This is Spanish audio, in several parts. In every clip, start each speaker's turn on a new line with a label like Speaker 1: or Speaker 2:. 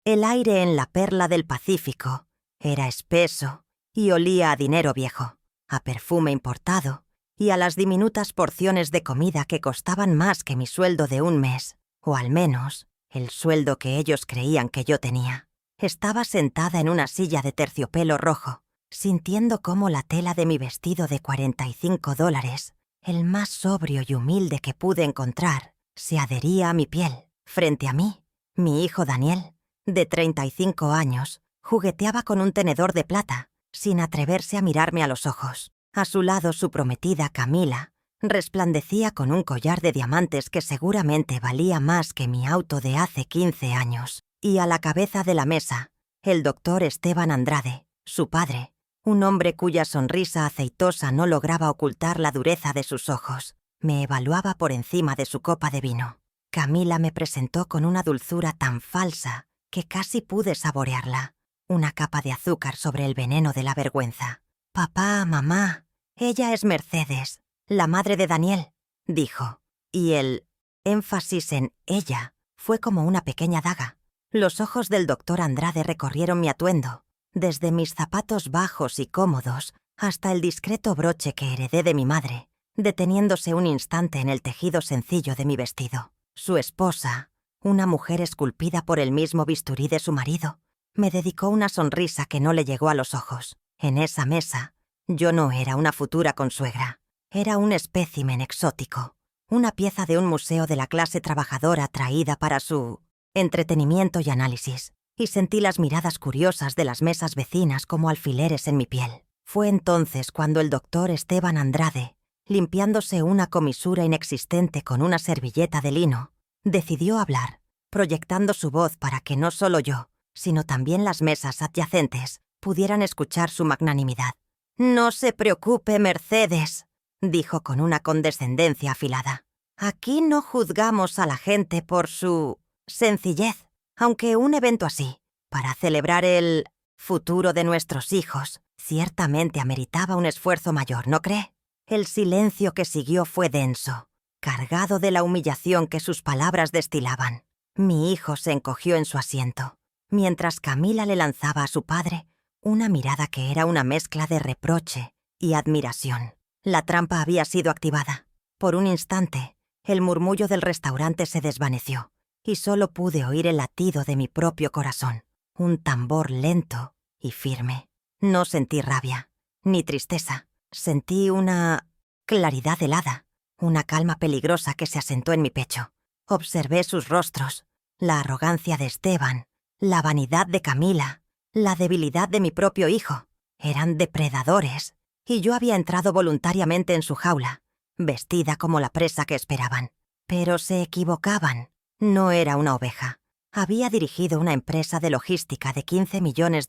Speaker 1: El aire en la perla del Pacífico era espeso y olía a dinero viejo, a perfume importado y a las diminutas porciones de comida que costaban más que mi sueldo de un mes, o al menos el sueldo que ellos creían que yo tenía. Estaba sentada en una silla de terciopelo rojo, sintiendo cómo la tela de mi vestido de $45, el más sobrio y humilde que pude encontrar, se adhería a mi piel. Frente a mí, mi hijo Daniel, de 35 años, jugueteaba con un tenedor de plata, sin atreverse a mirarme a los ojos. A su lado, su prometida, Camila, resplandecía con un collar de diamantes que seguramente valía más que mi auto de hace 15 años. Y a la cabeza de la mesa, el doctor Esteban Andrade, su padre, un hombre cuya sonrisa aceitosa no lograba ocultar la dureza de sus ojos. Me evaluaba por encima de su copa de vino. Camila me presentó con una dulzura tan falsa que casi pude saborearla. Una capa de azúcar sobre el veneno de la vergüenza. «Papá, mamá, ella es Mercedes, la madre de Daniel», dijo. Y el énfasis en ella fue como una pequeña daga. Los ojos del doctor Andrade recorrieron mi atuendo, desde mis zapatos bajos y cómodos hasta el discreto broche que heredé de mi madre, deteniéndose un instante en el tejido sencillo de mi vestido. Su esposa, una mujer esculpida por el mismo bisturí de su marido, me dedicó una sonrisa que no le llegó a los ojos. En esa mesa, yo no era una futura consuegra. Era un espécimen exótico, una pieza de un museo de la clase trabajadora traída para su entretenimiento y análisis, y sentí las miradas curiosas de las mesas vecinas como alfileres en mi piel. Fue entonces cuando el doctor Esteban Andrade, limpiándose una comisura inexistente con una servilleta de lino, decidió hablar, proyectando su voz para que no solo yo, sino también las mesas adyacentes, pudieran escuchar su magnanimidad. «No se preocupe, Mercedes», dijo con una condescendencia afilada. «Aquí no juzgamos a la gente por su sencillez, aunque un evento así, para celebrar el futuro de nuestros hijos, ciertamente ameritaba un esfuerzo mayor, ¿no cree?». El silencio que siguió fue denso, cargado de la humillación que sus palabras destilaban. Mi hijo se encogió en su asiento, mientras Camila le lanzaba a su padre una mirada que era una mezcla de reproche y admiración. La trampa había sido activada. Por un instante, el murmullo del restaurante se desvaneció, y solo pude oír el latido de mi propio corazón, un tambor lento y firme. No sentí rabia, ni tristeza. Sentí una claridad helada, una calma peligrosa que se asentó en mi pecho. Observé sus rostros, la arrogancia de Esteban, la vanidad de Camila, la debilidad de mi propio hijo. Eran depredadores, y yo había entrado voluntariamente en su jaula, vestida como la presa que esperaban. Pero se equivocaban. No era una oveja. Había dirigido una empresa de logística de $15 millones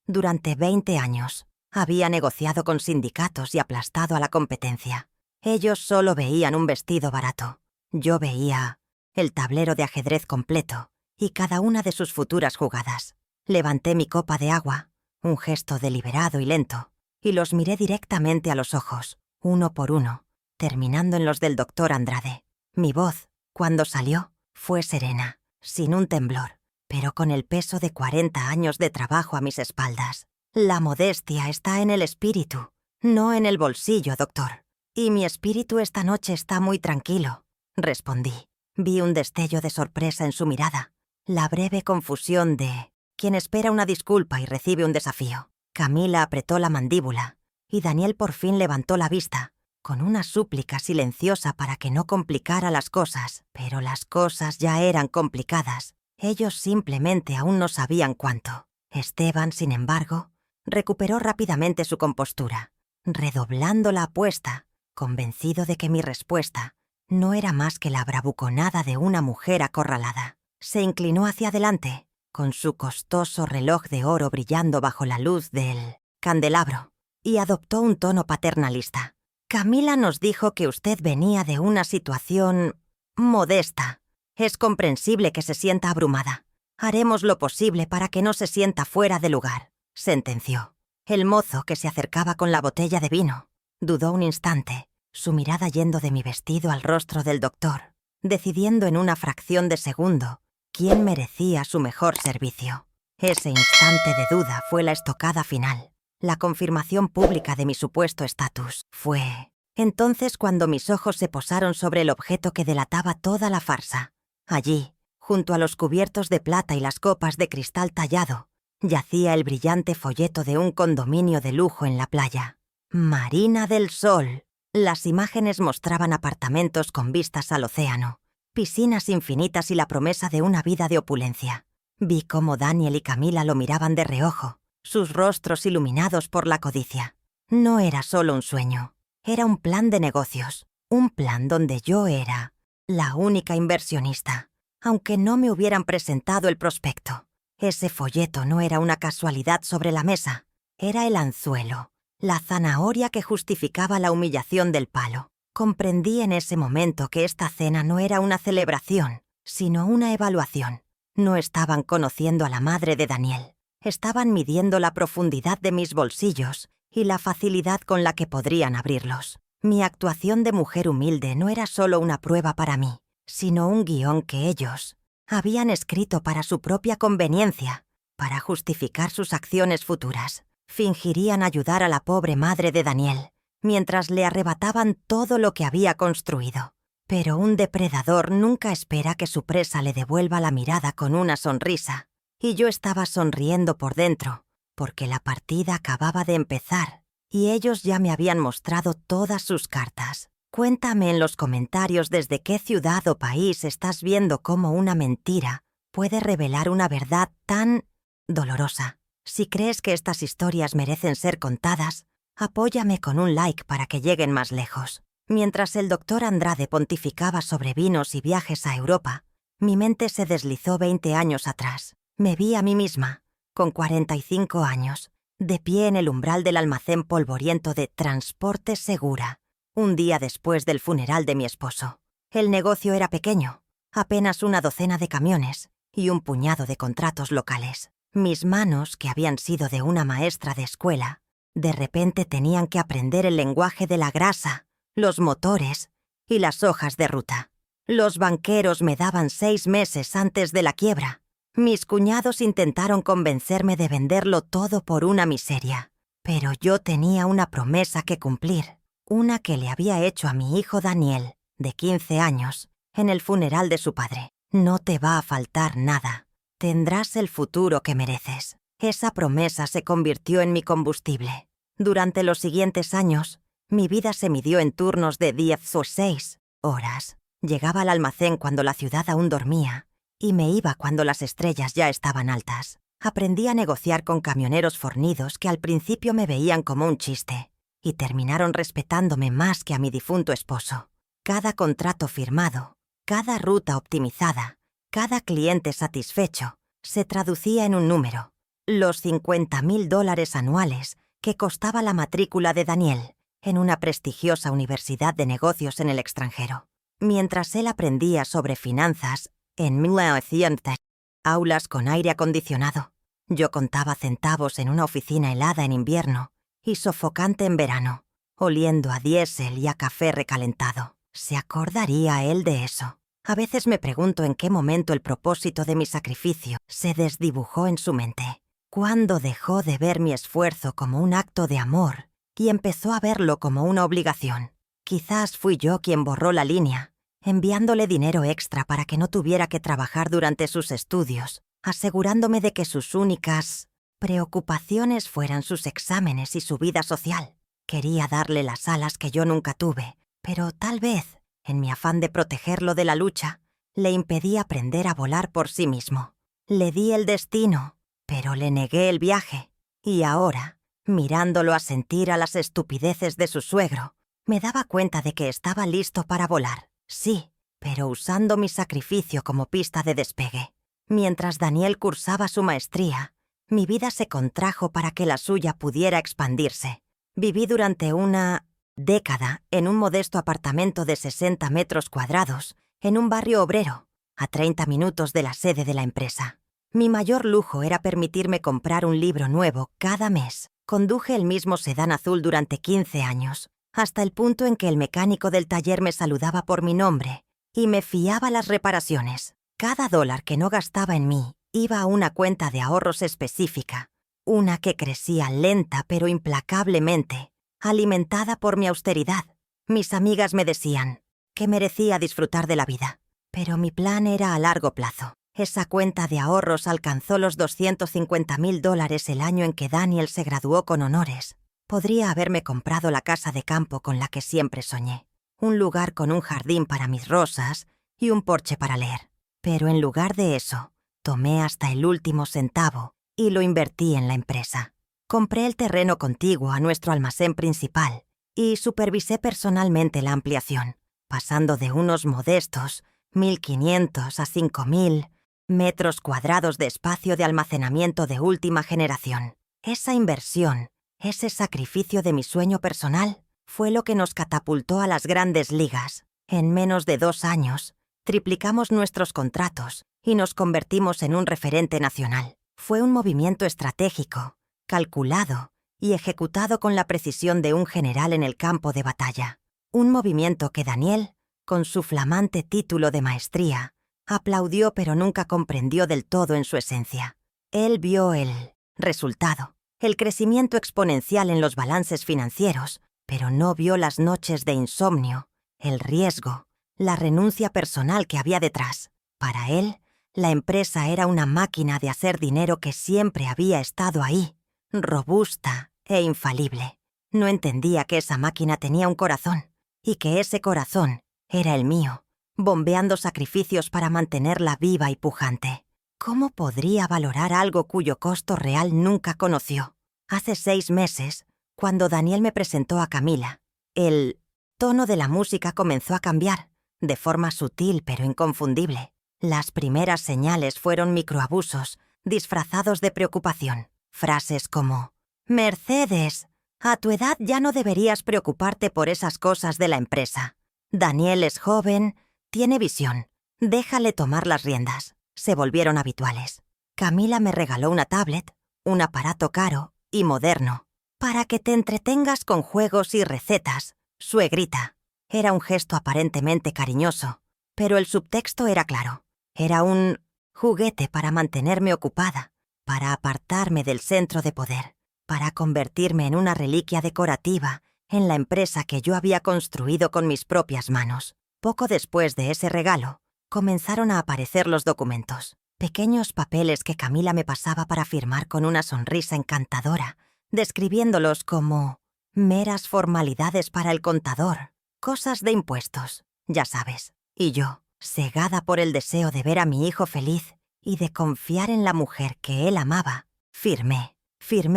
Speaker 1: durante 20 años. Había negociado con sindicatos y aplastado a la competencia. Ellos solo veían un vestido barato. Yo veía el tablero de ajedrez completo y cada una de sus futuras jugadas. Levanté mi copa de agua, un gesto deliberado y lento, y los miré directamente a los ojos, uno por uno, terminando en los del doctor Andrade. Mi voz, cuando salió, fue serena, sin un temblor, pero con el peso de 40 años de trabajo a mis espaldas. «La modestia está en el espíritu, no en el bolsillo, doctor. Y mi espíritu esta noche está muy tranquilo», respondí. Vi un destello de sorpresa en su mirada, la breve confusión de quien espera una disculpa y recibe un desafío. Camila apretó la mandíbula, y Daniel por fin levantó la vista, con una súplica silenciosa para que no complicara las cosas. Pero las cosas ya eran complicadas. Ellos simplemente aún no sabían cuánto. Esteban, sin embargo, recuperó rápidamente su compostura, redoblando la apuesta, convencido de que mi respuesta no era más que la bravuconada de una mujer acorralada. Se inclinó hacia adelante, con su costoso reloj de oro brillando bajo la luz del candelabro, y adoptó un tono paternalista. «Camila nos dijo que usted venía de una situación modesta. Es comprensible que se sienta abrumada. Haremos lo posible para que no se sienta fuera de lugar», sentenció. El mozo, que se acercaba con la botella de vino, dudó un instante, su mirada yendo de mi vestido al rostro del doctor, decidiendo en una fracción de segundo quién merecía su mejor servicio. Ese instante de duda fue la estocada final, la confirmación pública de mi supuesto estatus. Fue entonces cuando mis ojos se posaron sobre el objeto que delataba toda la farsa. Allí, junto a los cubiertos de plata y las copas de cristal tallado, yacía el brillante folleto de un condominio de lujo en la playa. Marina del Sol. Las imágenes mostraban apartamentos con vistas al océano, piscinas infinitas y la promesa de una vida de opulencia. Vi cómo Daniel y Camila lo miraban de reojo, sus rostros iluminados por la codicia. No era solo un sueño, era un plan de negocios, un plan donde yo era la única inversionista, aunque no me hubieran presentado el prospecto. Ese folleto no era una casualidad sobre la mesa, era el anzuelo, la zanahoria que justificaba la humillación del palo. Comprendí en ese momento que esta cena no era una celebración, sino una evaluación. No estaban conociendo a la madre de Daniel, estaban midiendo la profundidad de mis bolsillos y la facilidad con la que podrían abrirlos. Mi actuación de mujer humilde no era solo una prueba para mí, sino un guión que ellos habían escrito para su propia conveniencia, para justificar sus acciones futuras. Fingirían ayudar a la pobre madre de Daniel, mientras le arrebataban todo lo que había construido. Pero un depredador nunca espera que su presa le devuelva la mirada con una sonrisa, y yo estaba sonriendo por dentro, porque la partida acababa de empezar, y ellos ya me habían mostrado todas sus cartas. Cuéntame en los comentarios desde qué ciudad o país estás viendo cómo una mentira puede revelar una verdad tan dolorosa. Si crees que estas historias merecen ser contadas, apóyame con un like para que lleguen más lejos. Mientras el doctor Andrade pontificaba sobre vinos y viajes a Europa, mi mente se deslizó 20 años atrás. Me vi a mí misma, con 45 años, de pie en el umbral del almacén polvoriento de Transporte Segura, un día después del funeral de mi esposo. El negocio era pequeño, apenas una docena de camiones y un puñado de contratos locales. Mis manos, que habían sido de una maestra de escuela, de repente tenían que aprender el lenguaje de la grasa, los motores y las hojas de ruta. Los banqueros me daban 6 meses antes de la quiebra. Mis cuñados intentaron convencerme de venderlo todo por una miseria, pero yo tenía una promesa que cumplir, una que le había hecho a mi hijo Daniel, de 15 años, en el funeral de su padre. No te va a faltar nada. Tendrás el futuro que mereces. Esa promesa se convirtió en mi combustible. Durante los siguientes años, mi vida se midió en turnos de 10 o 6 horas. Llegaba al almacén cuando la ciudad aún dormía y me iba cuando las estrellas ya estaban altas. Aprendí a negociar con camioneros fornidos que al principio me veían como un chiste y terminaron respetándome más que a mi difunto esposo. Cada contrato firmado, cada ruta optimizada, cada cliente satisfecho se traducía en un número: los $50,000 anuales que costaba la matrícula de Daniel en una prestigiosa universidad de negocios en el extranjero. Mientras él aprendía sobre finanzas en 1900, aulas con aire acondicionado, yo contaba centavos en una oficina helada en invierno y sofocante en verano, oliendo a diésel y a café recalentado. ¿Se acordaría él de eso? A veces me pregunto en qué momento el propósito de mi sacrificio se desdibujó en su mente. ¿Cuándo dejó de ver mi esfuerzo como un acto de amor y empezó a verlo como una obligación? Quizás fui yo quien borró la línea, enviándole dinero extra para que no tuviera que trabajar durante sus estudios, asegurándome de que sus únicas preocupaciones fueran sus exámenes y su vida social. Quería darle las alas que yo nunca tuve, pero tal vez, en mi afán de protegerlo de la lucha, le impedí aprender a volar por sí mismo. Le di el destino, pero le negué el viaje. Y ahora, mirándolo asentir a las estupideces de su suegro, me daba cuenta de que estaba listo para volar. Sí, pero usando mi sacrificio como pista de despegue. Mientras Daniel cursaba su maestría, mi vida se contrajo para que la suya pudiera expandirse. Viví durante una década en un modesto apartamento de 60 metros cuadrados, en un barrio obrero, a 30 minutos de la sede de la empresa. Mi mayor lujo era permitirme comprar un libro nuevo cada mes. Conduje el mismo sedán azul durante 15 años, hasta el punto en que el mecánico del taller me saludaba por mi nombre y me fiaba las reparaciones. Cada dólar que no gastaba en mí iba a una cuenta de ahorros específica, una que crecía lenta pero implacablemente, alimentada por mi austeridad. Mis amigas me decían que merecía disfrutar de la vida, pero mi plan era a largo plazo. Esa cuenta de ahorros alcanzó los $250,000 el año en que Daniel se graduó con honores. Podría haberme comprado la casa de campo con la que siempre soñé, un lugar con un jardín para mis rosas y un porche para leer. Pero en lugar de eso, tomé hasta el último centavo y lo invertí en la empresa. Compré el terreno contiguo a nuestro almacén principal y supervisé personalmente la ampliación, pasando de unos modestos 1.500 a 5.000 metros cuadrados de espacio de almacenamiento de última generación. Esa inversión, ese sacrificio de mi sueño personal, fue lo que nos catapultó a las grandes ligas. En menos de 2 años, triplicamos nuestros contratos y nos convertimos en un referente nacional. Fue un movimiento estratégico, calculado y ejecutado con la precisión de un general en el campo de batalla. Un movimiento que Daniel, con su flamante título de maestría, aplaudió pero nunca comprendió del todo en su esencia. Él vio el resultado, el crecimiento exponencial en los balances financieros, pero no vio las noches de insomnio, el riesgo, la renuncia personal que había detrás. Para él, la empresa era una máquina de hacer dinero que siempre había estado ahí, robusta e infalible. No entendía que esa máquina tenía un corazón, y que ese corazón era el mío, bombeando sacrificios para mantenerla viva y pujante. ¿Cómo podría valorar algo cuyo costo real nunca conoció? Hace 6 meses, cuando Daniel me presentó a Camila, el tono de la música comenzó a cambiar, de forma sutil pero inconfundible. Las primeras señales fueron microabusos, disfrazados de preocupación. Frases como: «Mercedes, a tu edad ya no deberías preocuparte por esas cosas de la empresa. Daniel es joven, tiene visión, déjale tomar las riendas», se volvieron habituales. Camila me regaló una tablet, un aparato caro y moderno, para que te entretengas con juegos y recetas, suegrita. Era un gesto aparentemente cariñoso, pero el subtexto era claro. Era un juguete para mantenerme ocupada, para apartarme del centro de poder, para convertirme en una reliquia decorativa en la empresa que yo había construido con mis propias manos. Poco después de ese regalo, comenzaron a aparecer los documentos, pequeños papeles que Camila me pasaba para firmar con una sonrisa encantadora, describiéndolos como meras formalidades para el contador, cosas de impuestos, ya sabes. Y yo, cegada por el deseo de ver a mi hijo feliz y de confiar en la mujer que él amaba, firmé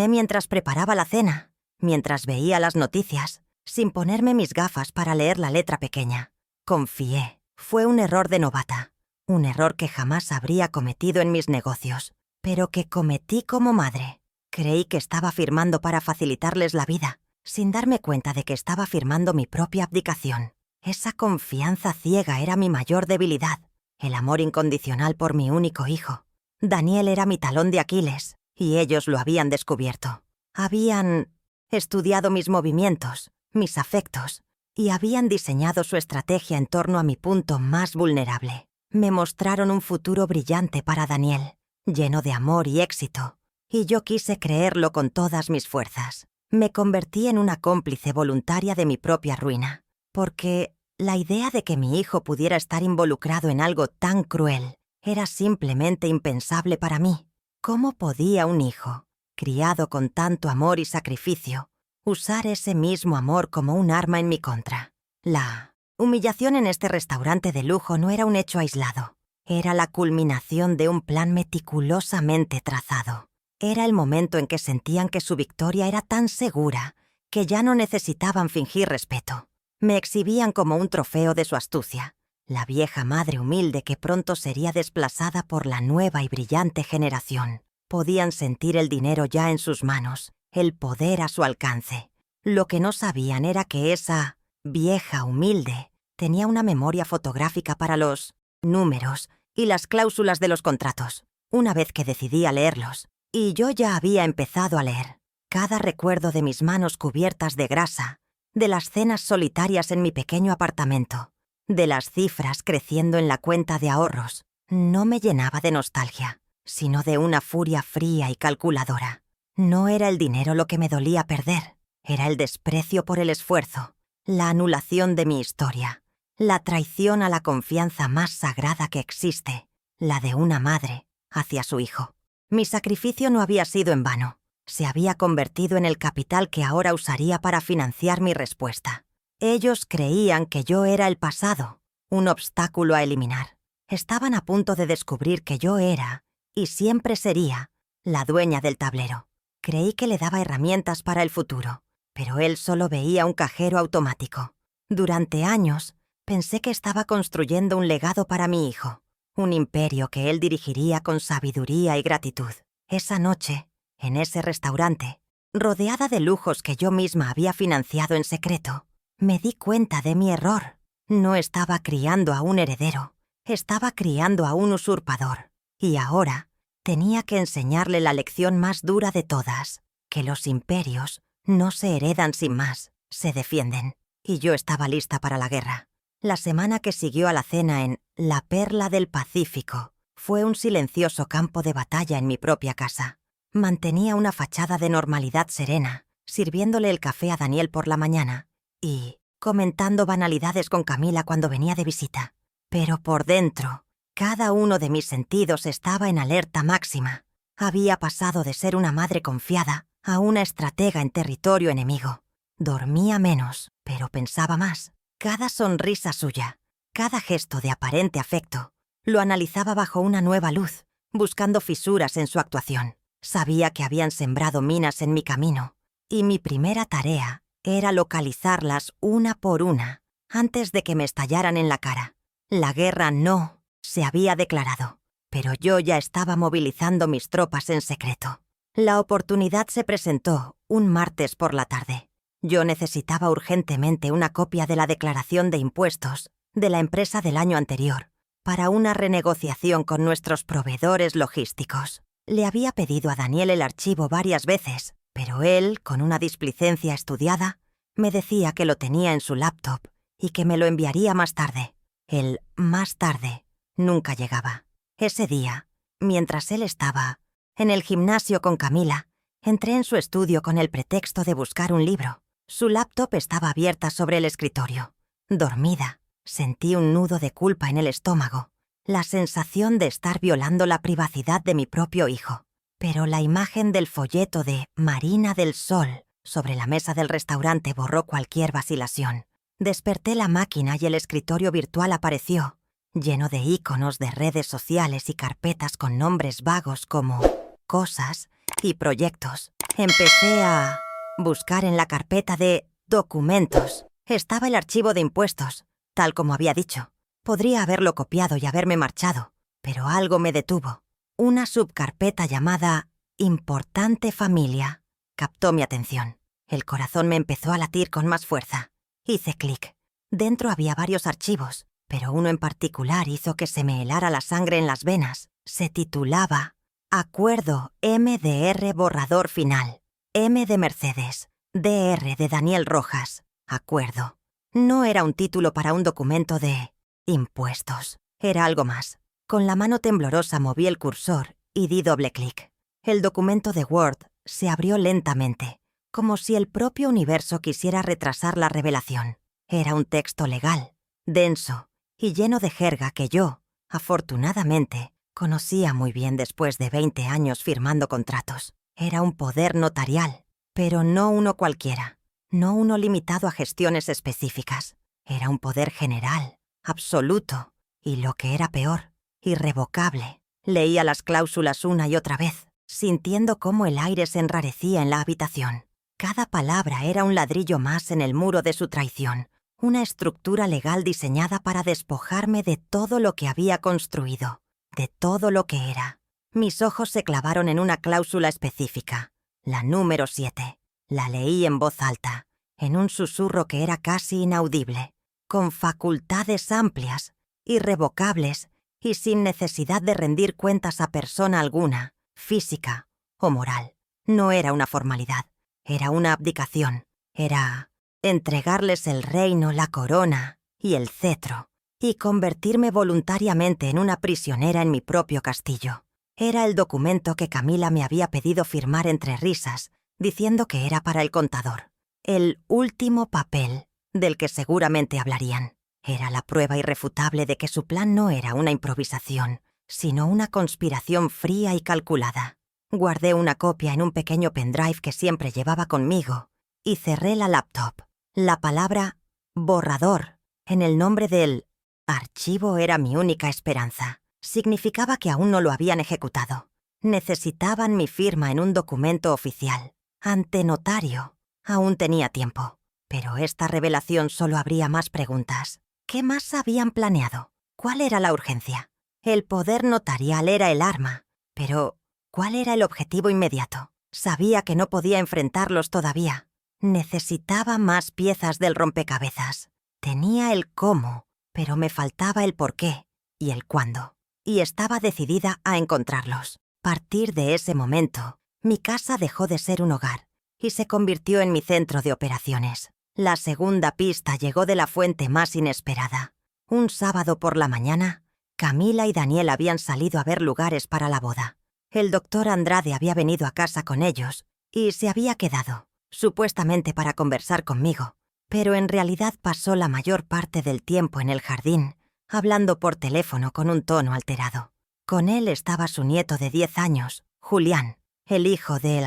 Speaker 1: mientras preparaba la cena, mientras veía las noticias, sin ponerme mis gafas para leer la letra pequeña. Confié. Fue un error de novata, un error que jamás habría cometido en mis negocios, pero que cometí como madre. Creí que estaba firmando para facilitarles la vida, sin darme cuenta de que estaba firmando mi propia abdicación. Esa confianza ciega era mi mayor debilidad, el amor incondicional por mi único hijo. Daniel era mi talón de Aquiles, y ellos lo habían descubierto. Habían estudiado mis movimientos, mis afectos, y habían diseñado su estrategia en torno a mi punto más vulnerable. Me mostraron un futuro brillante para Daniel, lleno de amor y éxito, y yo quise creerlo con todas mis fuerzas. Me convertí en una cómplice voluntaria de mi propia ruina, porque la idea de que mi hijo pudiera estar involucrado en algo tan cruel era simplemente impensable para mí. ¿Cómo podía un hijo, criado con tanto amor y sacrificio, usar ese mismo amor como un arma en mi contra? La humillación en este restaurante de lujo no era un hecho aislado. Era la culminación de un plan meticulosamente trazado. Era el momento en que sentían que su victoria era tan segura que ya no necesitaban fingir respeto. Me exhibían como un trofeo de su astucia, la vieja madre humilde que pronto sería desplazada por la nueva y brillante generación. Podían sentir el dinero ya en sus manos, el poder a su alcance. Lo que no sabían era que esa vieja humilde tenía una memoria fotográfica para los números y las cláusulas de los contratos. Una vez que decidí a leerlos, y yo ya había empezado a leer, cada recuerdo de mis manos cubiertas de grasa, de las cenas solitarias en mi pequeño apartamento, de las cifras creciendo en la cuenta de ahorros, no me llenaba de nostalgia, sino de una furia fría y calculadora. No era el dinero lo que me dolía perder, era el desprecio por el esfuerzo, la anulación de mi historia, la traición a la confianza más sagrada que existe, la de una madre hacia su hijo. Mi sacrificio no había sido en vano. Se había convertido en el capital que ahora usaría para financiar mi respuesta. Ellos creían que yo era el pasado, un obstáculo a eliminar. Estaban a punto de descubrir que yo era, y siempre sería, la dueña del tablero. Creí que le daba herramientas para el futuro, pero él solo veía un cajero automático. Durante años, pensé que estaba construyendo un legado para mi hijo, un imperio que él dirigiría con sabiduría y gratitud. Esa noche, en ese restaurante, rodeada de lujos que yo misma había financiado en secreto, me di cuenta de mi error. No estaba criando a un heredero, estaba criando a un usurpador. Y ahora tenía que enseñarle la lección más dura de todas, que los imperios no se heredan sin más, se defienden. Y yo estaba lista para la guerra. La semana que siguió a la cena en La Perla del Pacífico fue un silencioso campo de batalla en mi propia casa. Mantenía una fachada de normalidad serena, sirviéndole el café a Daniel por la mañana y comentando banalidades con Camila cuando venía de visita. Pero por dentro, cada uno de mis sentidos estaba en alerta máxima. Había pasado de ser una madre confiada a una estratega en territorio enemigo. Dormía menos, pero pensaba más. Cada sonrisa suya, cada gesto de aparente afecto, lo analizaba bajo una nueva luz, buscando fisuras en su actuación. Sabía que habían sembrado minas en mi camino, y mi primera tarea era localizarlas una por una, antes de que me estallaran en la cara. La guerra no se había declarado, pero yo ya estaba movilizando mis tropas en secreto. La oportunidad se presentó un martes por la tarde. Yo necesitaba urgentemente una copia de la declaración de impuestos de la empresa del año anterior para una renegociación con nuestros proveedores logísticos. Le había pedido a Daniel el archivo varias veces, pero él, con una displicencia estudiada, me decía que lo tenía en su laptop y que me lo enviaría más tarde. El más tarde nunca llegaba. Ese día, mientras él estaba en el gimnasio con Camila, entré en su estudio con el pretexto de buscar un libro. Su laptop estaba abierta sobre el escritorio. Dormida, sentí un nudo de culpa en el estómago, la sensación de estar violando la privacidad de mi propio hijo. Pero la imagen del folleto de Marina del Sol sobre la mesa del restaurante borró cualquier vacilación. Desperté la máquina y el escritorio virtual apareció, lleno de iconos de redes sociales y carpetas con nombres vagos como cosas y proyectos. Empecé a buscar en la carpeta de documentos. Estaba el archivo de impuestos, tal como había dicho. Podría haberlo copiado y haberme marchado, pero algo me detuvo. Una subcarpeta llamada Importante Familia captó mi atención. El corazón me empezó a latir con más fuerza. Hice clic. Dentro había varios archivos, pero uno en particular hizo que se me helara la sangre en las venas. Se titulaba Acuerdo MDR borrador final. M de Mercedes, DR de Daniel Rojas. Acuerdo. No era un título para un documento de impuestos. Era algo más. Con la mano temblorosa moví el cursor y di doble clic. El documento de Word se abrió lentamente, como si el propio universo quisiera retrasar la revelación. Era un texto legal, denso y lleno de jerga que yo, afortunadamente, conocía muy bien después de 20 años firmando contratos. Era un poder notarial, pero no uno cualquiera, no uno limitado a gestiones específicas. Era un poder general, absoluto, y lo que era peor, irrevocable. Leía las cláusulas una y otra vez, sintiendo cómo el aire se enrarecía en la habitación. Cada palabra era un ladrillo más en el muro de su traición, una estructura legal diseñada para despojarme de todo lo que había construido, de todo lo que era. Mis ojos se clavaron en una cláusula específica, la número 7. La leí en voz alta, en un susurro que era casi inaudible, con facultades amplias, irrevocables y sin necesidad de rendir cuentas a persona alguna, física o moral. No era una formalidad, era una abdicación, era entregarles el reino, la corona y el cetro, y convertirme voluntariamente en una prisionera en mi propio castillo. Era el documento que Camila me había pedido firmar entre risas, diciendo que era para el contador. El último papel del que seguramente hablarían. Era la prueba irrefutable de que su plan no era una improvisación, sino una conspiración fría y calculada. Guardé una copia en un pequeño pendrive que siempre llevaba conmigo y cerré la laptop. La palabra borrador en el nombre del archivo era mi única esperanza. Significaba que aún no lo habían ejecutado. Necesitaban mi firma en un documento oficial, ante notario. Aún tenía tiempo, pero esta revelación solo abría más preguntas. ¿Qué más habían planeado? ¿Cuál era la urgencia? El poder notarial era el arma, pero ¿cuál era el objetivo inmediato? Sabía que no podía enfrentarlos todavía. Necesitaba más piezas del rompecabezas. Tenía el cómo, pero me faltaba el por qué y el cuándo. Y estaba decidida a encontrarlos. A partir de ese momento, mi casa dejó de ser un hogar y se convirtió en mi centro de operaciones. La segunda pista llegó de la fuente más inesperada. Un sábado por la mañana, Camila y Daniel habían salido a ver lugares para la boda. El doctor Andrade había venido a casa con ellos y se había quedado, supuestamente para conversar conmigo, pero en realidad pasó la mayor parte del tiempo en el jardín, hablando por teléfono con un tono alterado. Con él estaba su nieto de 10 años, Julián, el hijo del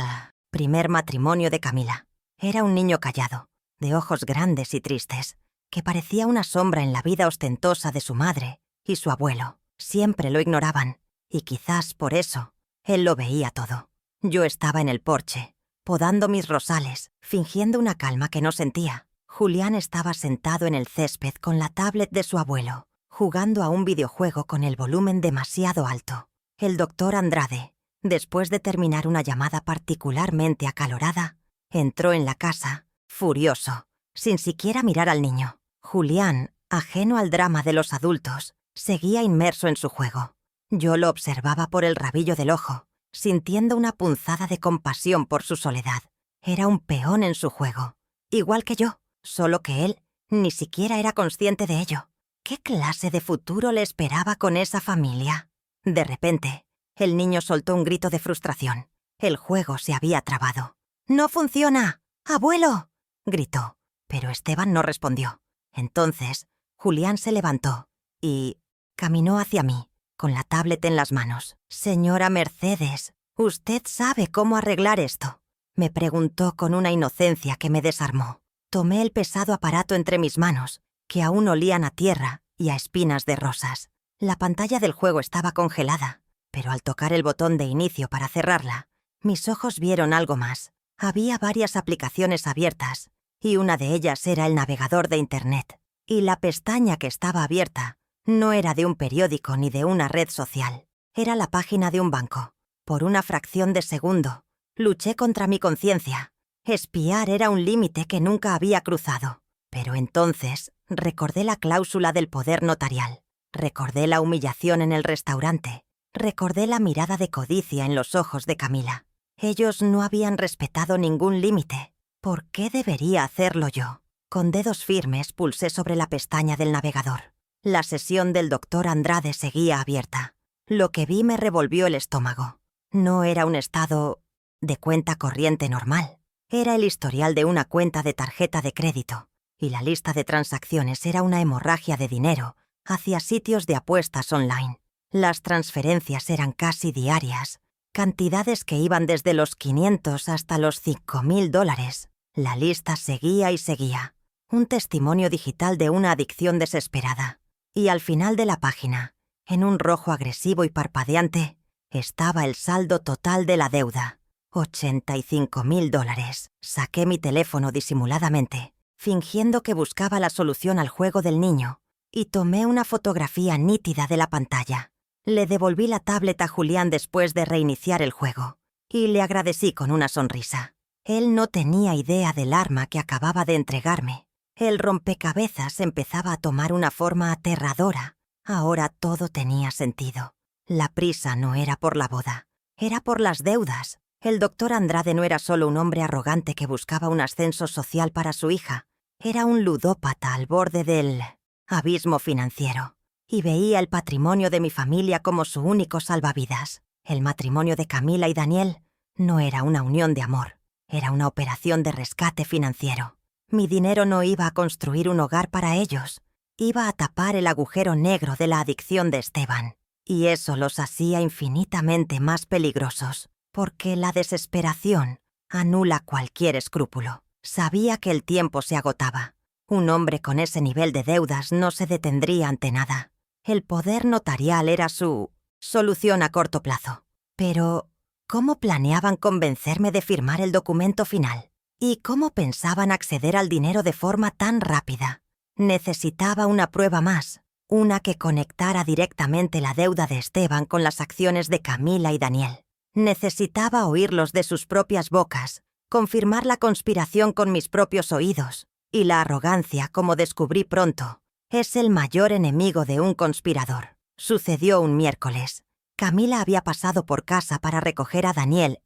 Speaker 1: primer matrimonio de Camila. Era un niño callado, de ojos grandes y tristes, que parecía una sombra en la vida ostentosa de su madre y su abuelo. Siempre lo ignoraban, y quizás por eso él lo veía todo. Yo estaba en el porche, podando mis rosales, fingiendo una calma que no sentía. Julián estaba sentado en el césped con la tablet de su abuelo, jugando a un videojuego con el volumen demasiado alto. El doctor Andrade, después de terminar una llamada particularmente acalorada, entró en la casa, furioso, sin siquiera mirar al niño. Julián, ajeno al drama de los adultos, seguía inmerso en su juego. Yo lo observaba por el rabillo del ojo, sintiendo una punzada de compasión por su soledad. Era un peón en su juego, igual que yo, solo que él ni siquiera era consciente de ello. ¿Qué clase de futuro le esperaba con esa familia? De repente, el niño soltó un grito de frustración. El juego se había trabado. «¡No funciona! ¡Abuelo!», gritó, pero Esteban no respondió. Entonces, Julián se levantó y caminó hacia mí, con la tablet en las manos. «Señora Mercedes, ¿usted sabe cómo arreglar esto?», me preguntó con una inocencia que me desarmó. Tomé el pesado aparato entre mis manos, que aún olían a tierra y a espinas de rosas. La pantalla del juego estaba congelada, pero al tocar el botón de inicio para cerrarla, mis ojos vieron algo más. Había varias aplicaciones abiertas, y una de ellas era el navegador de Internet. Y la pestaña que estaba abierta no era de un periódico ni de una red social. Era la página de un banco. Por una fracción de segundo, luché contra mi conciencia. Espiar era un límite que nunca había cruzado. Pero entonces recordé la cláusula del poder notarial. Recordé la humillación en el restaurante. Recordé la mirada de codicia en los ojos de Camila. Ellos no habían respetado ningún límite. ¿Por qué debería hacerlo yo? Con dedos firmes pulsé sobre la pestaña del navegador. La sesión del doctor Andrade seguía abierta. Lo que vi me revolvió el estómago. No era un estado de cuenta corriente normal. Era el historial de una cuenta de tarjeta de crédito, y la lista de transacciones era una hemorragia de dinero hacia sitios de apuestas online. Las transferencias eran casi diarias, cantidades que iban desde los 500 hasta los $5.000. La lista seguía y seguía, un testimonio digital de una adicción desesperada. Y al final de la página, en un rojo agresivo y parpadeante, estaba el saldo total de la deuda. $85.000. Saqué mi teléfono disimuladamente, fingiendo que buscaba la solución al juego del niño, y tomé una fotografía nítida de la pantalla. Le devolví la tablet a Julián después de reiniciar el juego, y le agradecí con una sonrisa. Él no tenía idea del arma que acababa de entregarme. El rompecabezas empezaba a tomar una forma aterradora. Ahora todo tenía sentido. La prisa no era por la boda, era por las deudas. El doctor Andrade no era solo un hombre arrogante que buscaba un ascenso social para su hija. Era un ludópata al borde del abismo financiero. Y veía el patrimonio de mi familia como su único salvavidas. El matrimonio de Camila y Daniel no era una unión de amor, era una operación de rescate financiero. Mi dinero no iba a construir un hogar para ellos, iba a tapar el agujero negro de la adicción de Esteban. Y eso los hacía infinitamente más peligrosos, porque la desesperación anula cualquier escrúpulo. Sabía que el tiempo se agotaba. Un hombre con ese nivel de deudas no se detendría ante nada. El poder notarial era su solución a corto plazo. Pero, ¿cómo planeaban convencerme de firmar el documento final? ¿Y cómo pensaban acceder al dinero de forma tan rápida? Necesitaba una prueba más, una que conectara directamente la deuda de Esteban con las acciones de Camila y Daniel. Necesitaba oírlos de sus propias bocas, confirmar la conspiración con mis propios oídos. Y la arrogancia, como descubrí pronto, es el mayor enemigo de un conspirador. Sucedió un miércoles. Camila había pasado por casa para recoger a Daniel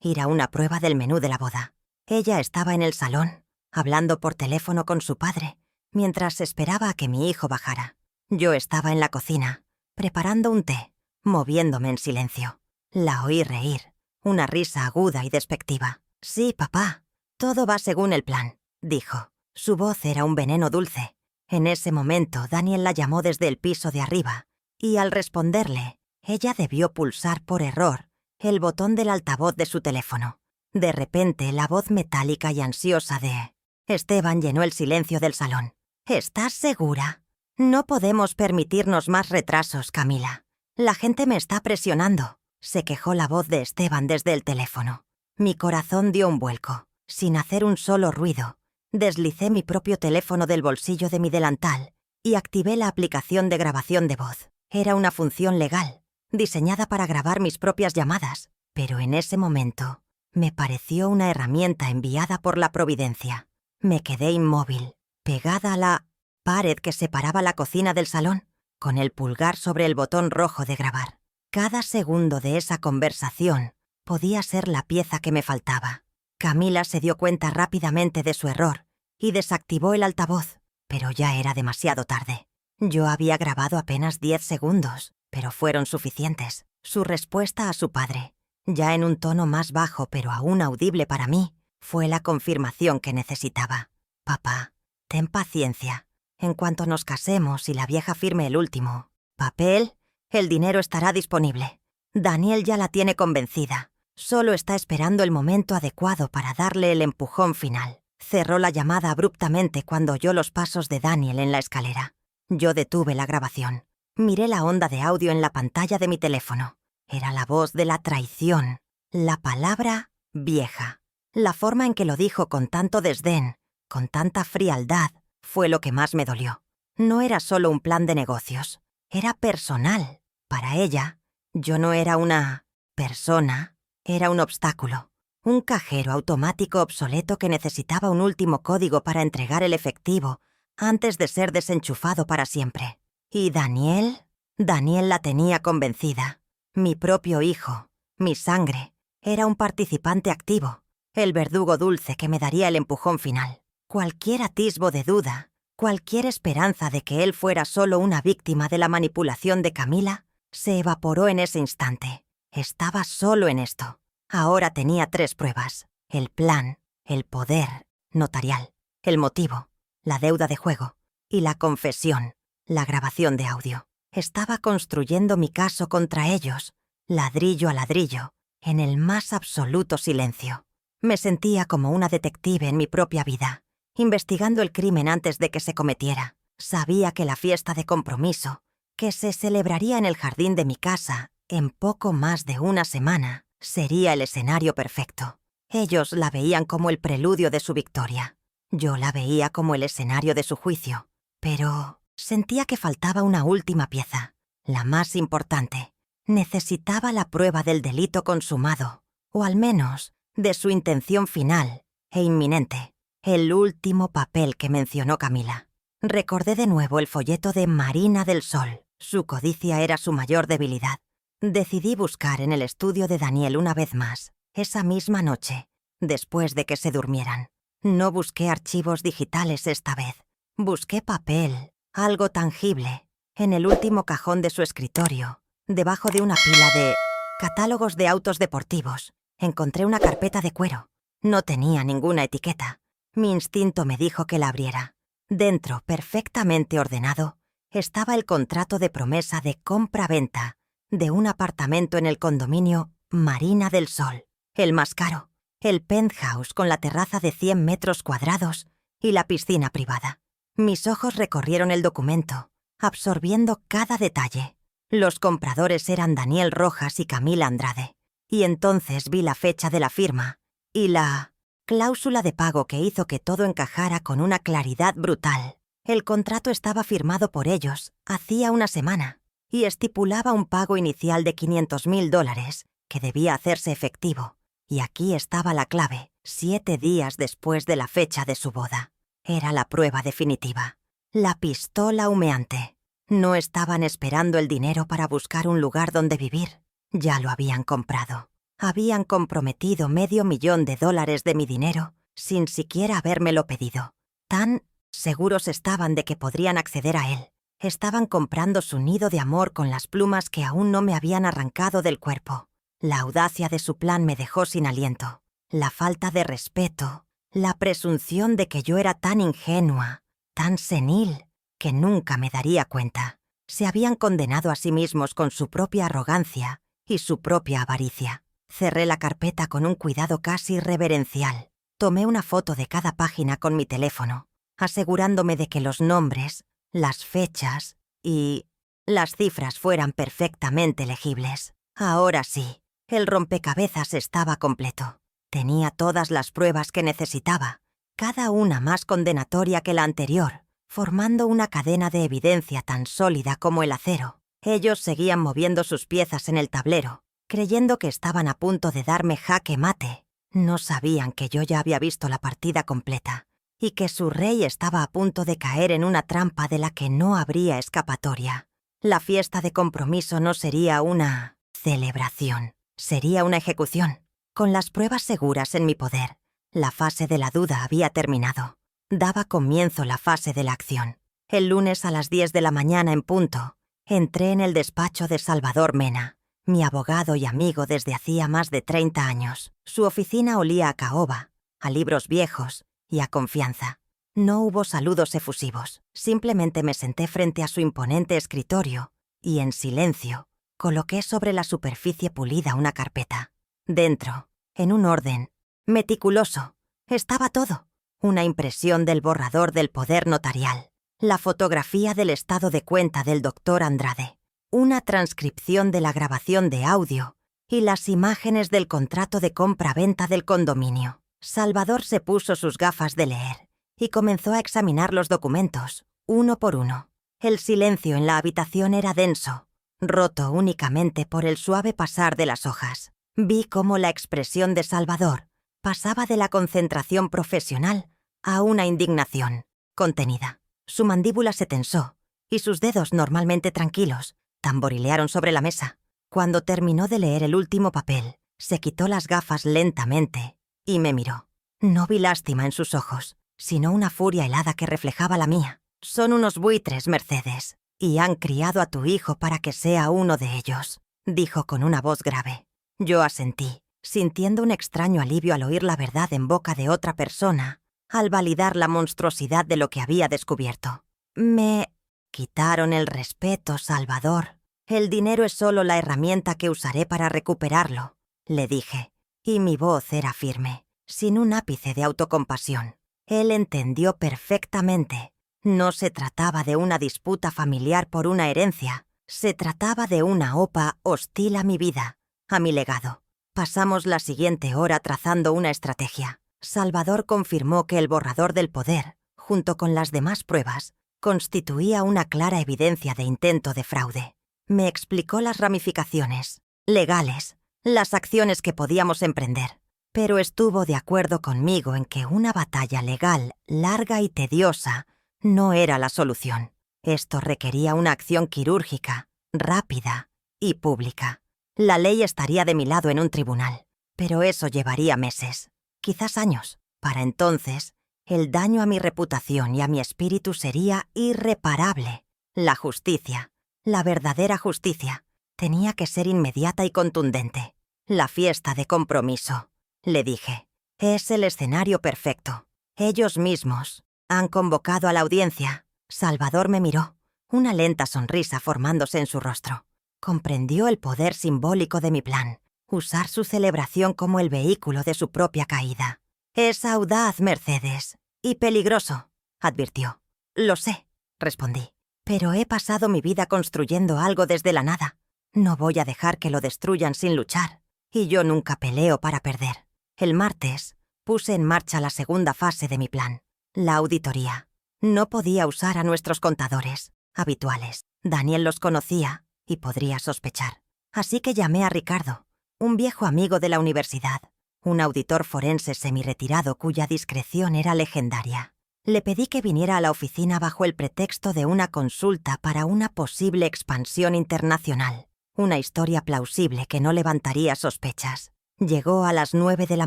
Speaker 1: ir a una prueba del menú de la boda. Ella estaba en el salón, hablando por teléfono con su padre, mientras esperaba a que mi hijo bajara. Yo estaba en la cocina, preparando un té, moviéndome en silencio. La oí reír, una risa aguda y despectiva. «Sí, papá, todo va según el plan», dijo. Su voz era un veneno dulce. En ese momento, Daniel la llamó desde el piso de arriba, y al responderle, ella debió pulsar por error el botón del altavoz de su teléfono. De repente, la voz metálica y ansiosa de Esteban llenó el silencio del salón. «¿Estás segura? No podemos permitirnos más retrasos, Camila. La gente me está presionando», se quejó la voz de Esteban desde el teléfono. Mi corazón dio un vuelco. Sin hacer un solo ruido, deslicé mi propio teléfono del bolsillo de mi delantal y activé la aplicación de grabación de voz. Era una función legal, diseñada para grabar mis propias llamadas, pero en ese momento me pareció una herramienta enviada por la providencia. Me quedé inmóvil, pegada a la pared que separaba la cocina del salón, con el pulgar sobre el botón rojo de grabar. Cada segundo de esa conversación podía ser la pieza que me faltaba. Camila se dio cuenta rápidamente de su error y desactivó el altavoz, pero ya era demasiado tarde. Yo había grabado apenas 10 segundos, pero fueron suficientes. Su respuesta a su padre, ya en un tono más bajo pero aún audible para mí, fue la confirmación que necesitaba. «Papá, ten paciencia. En cuanto nos casemos y la vieja firme el último papel, el dinero estará disponible. Daniel ya la tiene convencida. Solo está esperando el momento adecuado para darle el empujón final». Cerró la llamada abruptamente cuando oyó los pasos de Daniel en la escalera. Yo detuve la grabación. Miré la onda de audio en la pantalla de mi teléfono. Era la voz de la traición. La palabra vieja. La forma en que lo dijo con tanto desdén, con tanta frialdad, fue lo que más me dolió. No era solo un plan de negocios. Era personal. Para ella, yo no era una persona, era un obstáculo. Un cajero automático obsoleto que necesitaba un último código para entregar el efectivo antes de ser desenchufado para siempre. ¿Y Daniel? Daniel la tenía convencida. Mi propio hijo, mi sangre, era un participante activo, el verdugo dulce que me daría el empujón final. Cualquier atisbo de duda, cualquier esperanza de que él fuera solo una víctima de la manipulación de Camila, se evaporó en ese instante. Estaba solo en esto. Ahora tenía 3 pruebas: el plan, el poder notarial, el motivo, la deuda de juego y la confesión, la grabación de audio. Estaba construyendo mi caso contra ellos, ladrillo a ladrillo, en el más absoluto silencio. Me sentía como una detective en mi propia vida, investigando el crimen antes de que se cometiera. Sabía que la fiesta de compromiso, que se celebraría en el jardín de mi casa en poco más de una semana, sería el escenario perfecto. Ellos la veían como el preludio de su victoria. Yo la veía como el escenario de su juicio. Pero sentía que faltaba una última pieza, la más importante. Necesitaba la prueba del delito consumado, o al menos de su intención final e inminente. El último papel que mencionó Camila. Recordé de nuevo el folleto de Marina del Sol. Su codicia era su mayor debilidad. Decidí buscar en el estudio de Daniel una vez más, esa misma noche, después de que se durmieran. No busqué archivos digitales esta vez. Busqué papel, algo tangible, en el último cajón de su escritorio, debajo de una pila de catálogos de autos deportivos. Encontré una carpeta de cuero. No tenía ninguna etiqueta. Mi instinto me dijo que la abriera. Dentro, perfectamente ordenado, estaba el contrato de promesa de compra-venta de un apartamento en el condominio Marina del Sol, el más caro, el penthouse con la terraza de 100 metros cuadrados y la piscina privada. Mis ojos recorrieron el documento, absorbiendo cada detalle. Los compradores eran Daniel Rojas y Camila Andrade, y entonces vi la fecha de la firma y la cláusula de pago que hizo que todo encajara con una claridad brutal. El contrato estaba firmado por ellos hacía una semana y estipulaba un pago inicial de $500,000 que debía hacerse efectivo. Y aquí estaba la clave, 7 días después de la fecha de su boda. Era la prueba definitiva. La pistola humeante. No estaban esperando el dinero para buscar un lugar donde vivir. Ya lo habían comprado. Habían comprometido $500,000 de mi dinero sin siquiera habérmelo pedido. Tan seguros estaban de que podrían acceder a él. Estaban comprando su nido de amor con las plumas que aún no me habían arrancado del cuerpo. La audacia de su plan me dejó sin aliento. La falta de respeto, la presunción de que yo era tan ingenua, tan senil, que nunca me daría cuenta. Se habían condenado a sí mismos con su propia arrogancia y su propia avaricia. Cerré la carpeta con un cuidado casi reverencial. Tomé una foto de cada página con mi teléfono, asegurándome de que los nombres, las fechas y las cifras fueran perfectamente legibles. Ahora sí, el rompecabezas estaba completo. Tenía todas las pruebas que necesitaba, cada una más condenatoria que la anterior, formando una cadena de evidencia tan sólida como el acero. Ellos seguían moviendo sus piezas en el tablero, creyendo que estaban a punto de darme jaque mate. No sabían que yo ya había visto la partida completa y que su rey estaba a punto de caer en una trampa de la que no habría escapatoria. La fiesta de compromiso no sería una celebración, sería una ejecución. Con las pruebas seguras en mi poder, la fase de la duda había terminado. Daba comienzo la fase de la acción. El lunes a las 10 de la mañana en punto, entré en el despacho de Salvador Mena, mi abogado y amigo desde hacía más de 30 años. Su oficina olía a caoba, a libros viejos y a confianza. No hubo saludos efusivos. Simplemente me senté frente a su imponente escritorio y, en silencio, coloqué sobre la superficie pulida una carpeta. Dentro, en un orden meticuloso, estaba todo. Una impresión del borrador del poder notarial, la fotografía del estado de cuenta del doctor Andrade, una transcripción de la grabación de audio y las imágenes del contrato de compra-venta del condominio. Salvador se puso sus gafas de leer y comenzó a examinar los documentos, uno por uno. El silencio en la habitación era denso, roto únicamente por el suave pasar de las hojas. Vi cómo la expresión de Salvador pasaba de la concentración profesional a una indignación contenida. Su mandíbula se tensó y sus dedos, normalmente tranquilos, tamborilearon sobre la mesa. Cuando terminó de leer el último papel, se quitó las gafas lentamente y me miró. No vi lástima en sus ojos, sino una furia helada que reflejaba la mía. «Son unos buitres, Mercedes, y han criado a tu hijo para que sea uno de ellos», dijo con una voz grave. Yo asentí, sintiendo un extraño alivio al oír la verdad en boca de otra persona, al validar la monstruosidad de lo que había descubierto. Me quitaron el respeto, Salvador. El dinero es solo la herramienta que usaré para recuperarlo, le dije, y mi voz era firme, sin un ápice de autocompasión. Él entendió perfectamente. No se trataba de una disputa familiar por una herencia, se trataba de una OPA hostil a mi vida, a mi legado. Pasamos la siguiente hora trazando una estrategia. Salvador confirmó que el borrador del poder, junto con las demás pruebas, constituía una clara evidencia de intento de fraude. Me explicó las ramificaciones legales, las acciones que podíamos emprender, pero estuvo de acuerdo conmigo en que una batalla legal larga y tediosa no era la solución. Esto requería una acción quirúrgica, rápida y pública. La ley estaría de mi lado en un tribunal, pero eso llevaría meses, quizás años. Para entonces, El daño a mi reputación y a mi espíritu sería irreparable. La justicia, la verdadera justicia, tenía que ser inmediata y contundente. La fiesta de compromiso, le dije, es el escenario perfecto. Ellos mismos han convocado a la audiencia. Salvador me miró, una lenta sonrisa formándose en su rostro. Comprendió el poder simbólico de mi plan, usar su celebración como el vehículo de su propia caída. «Es audaz, Mercedes, y peligroso», advirtió. «Lo sé», respondí, «pero he pasado mi vida construyendo algo desde la nada. No voy a dejar que lo destruyan sin luchar, y yo nunca peleo para perder». El martes puse en marcha la segunda fase de mi plan, la auditoría. No podía usar a nuestros contadores habituales. Daniel los conocía y podría sospechar. Así que llamé a Ricardo, un viejo amigo de la universidad, un auditor forense semi-retirado cuya discreción era legendaria. Le pedí que viniera a la oficina bajo el pretexto de una consulta para una posible expansión internacional, una historia plausible que no levantaría sospechas. Llegó a las 9 de la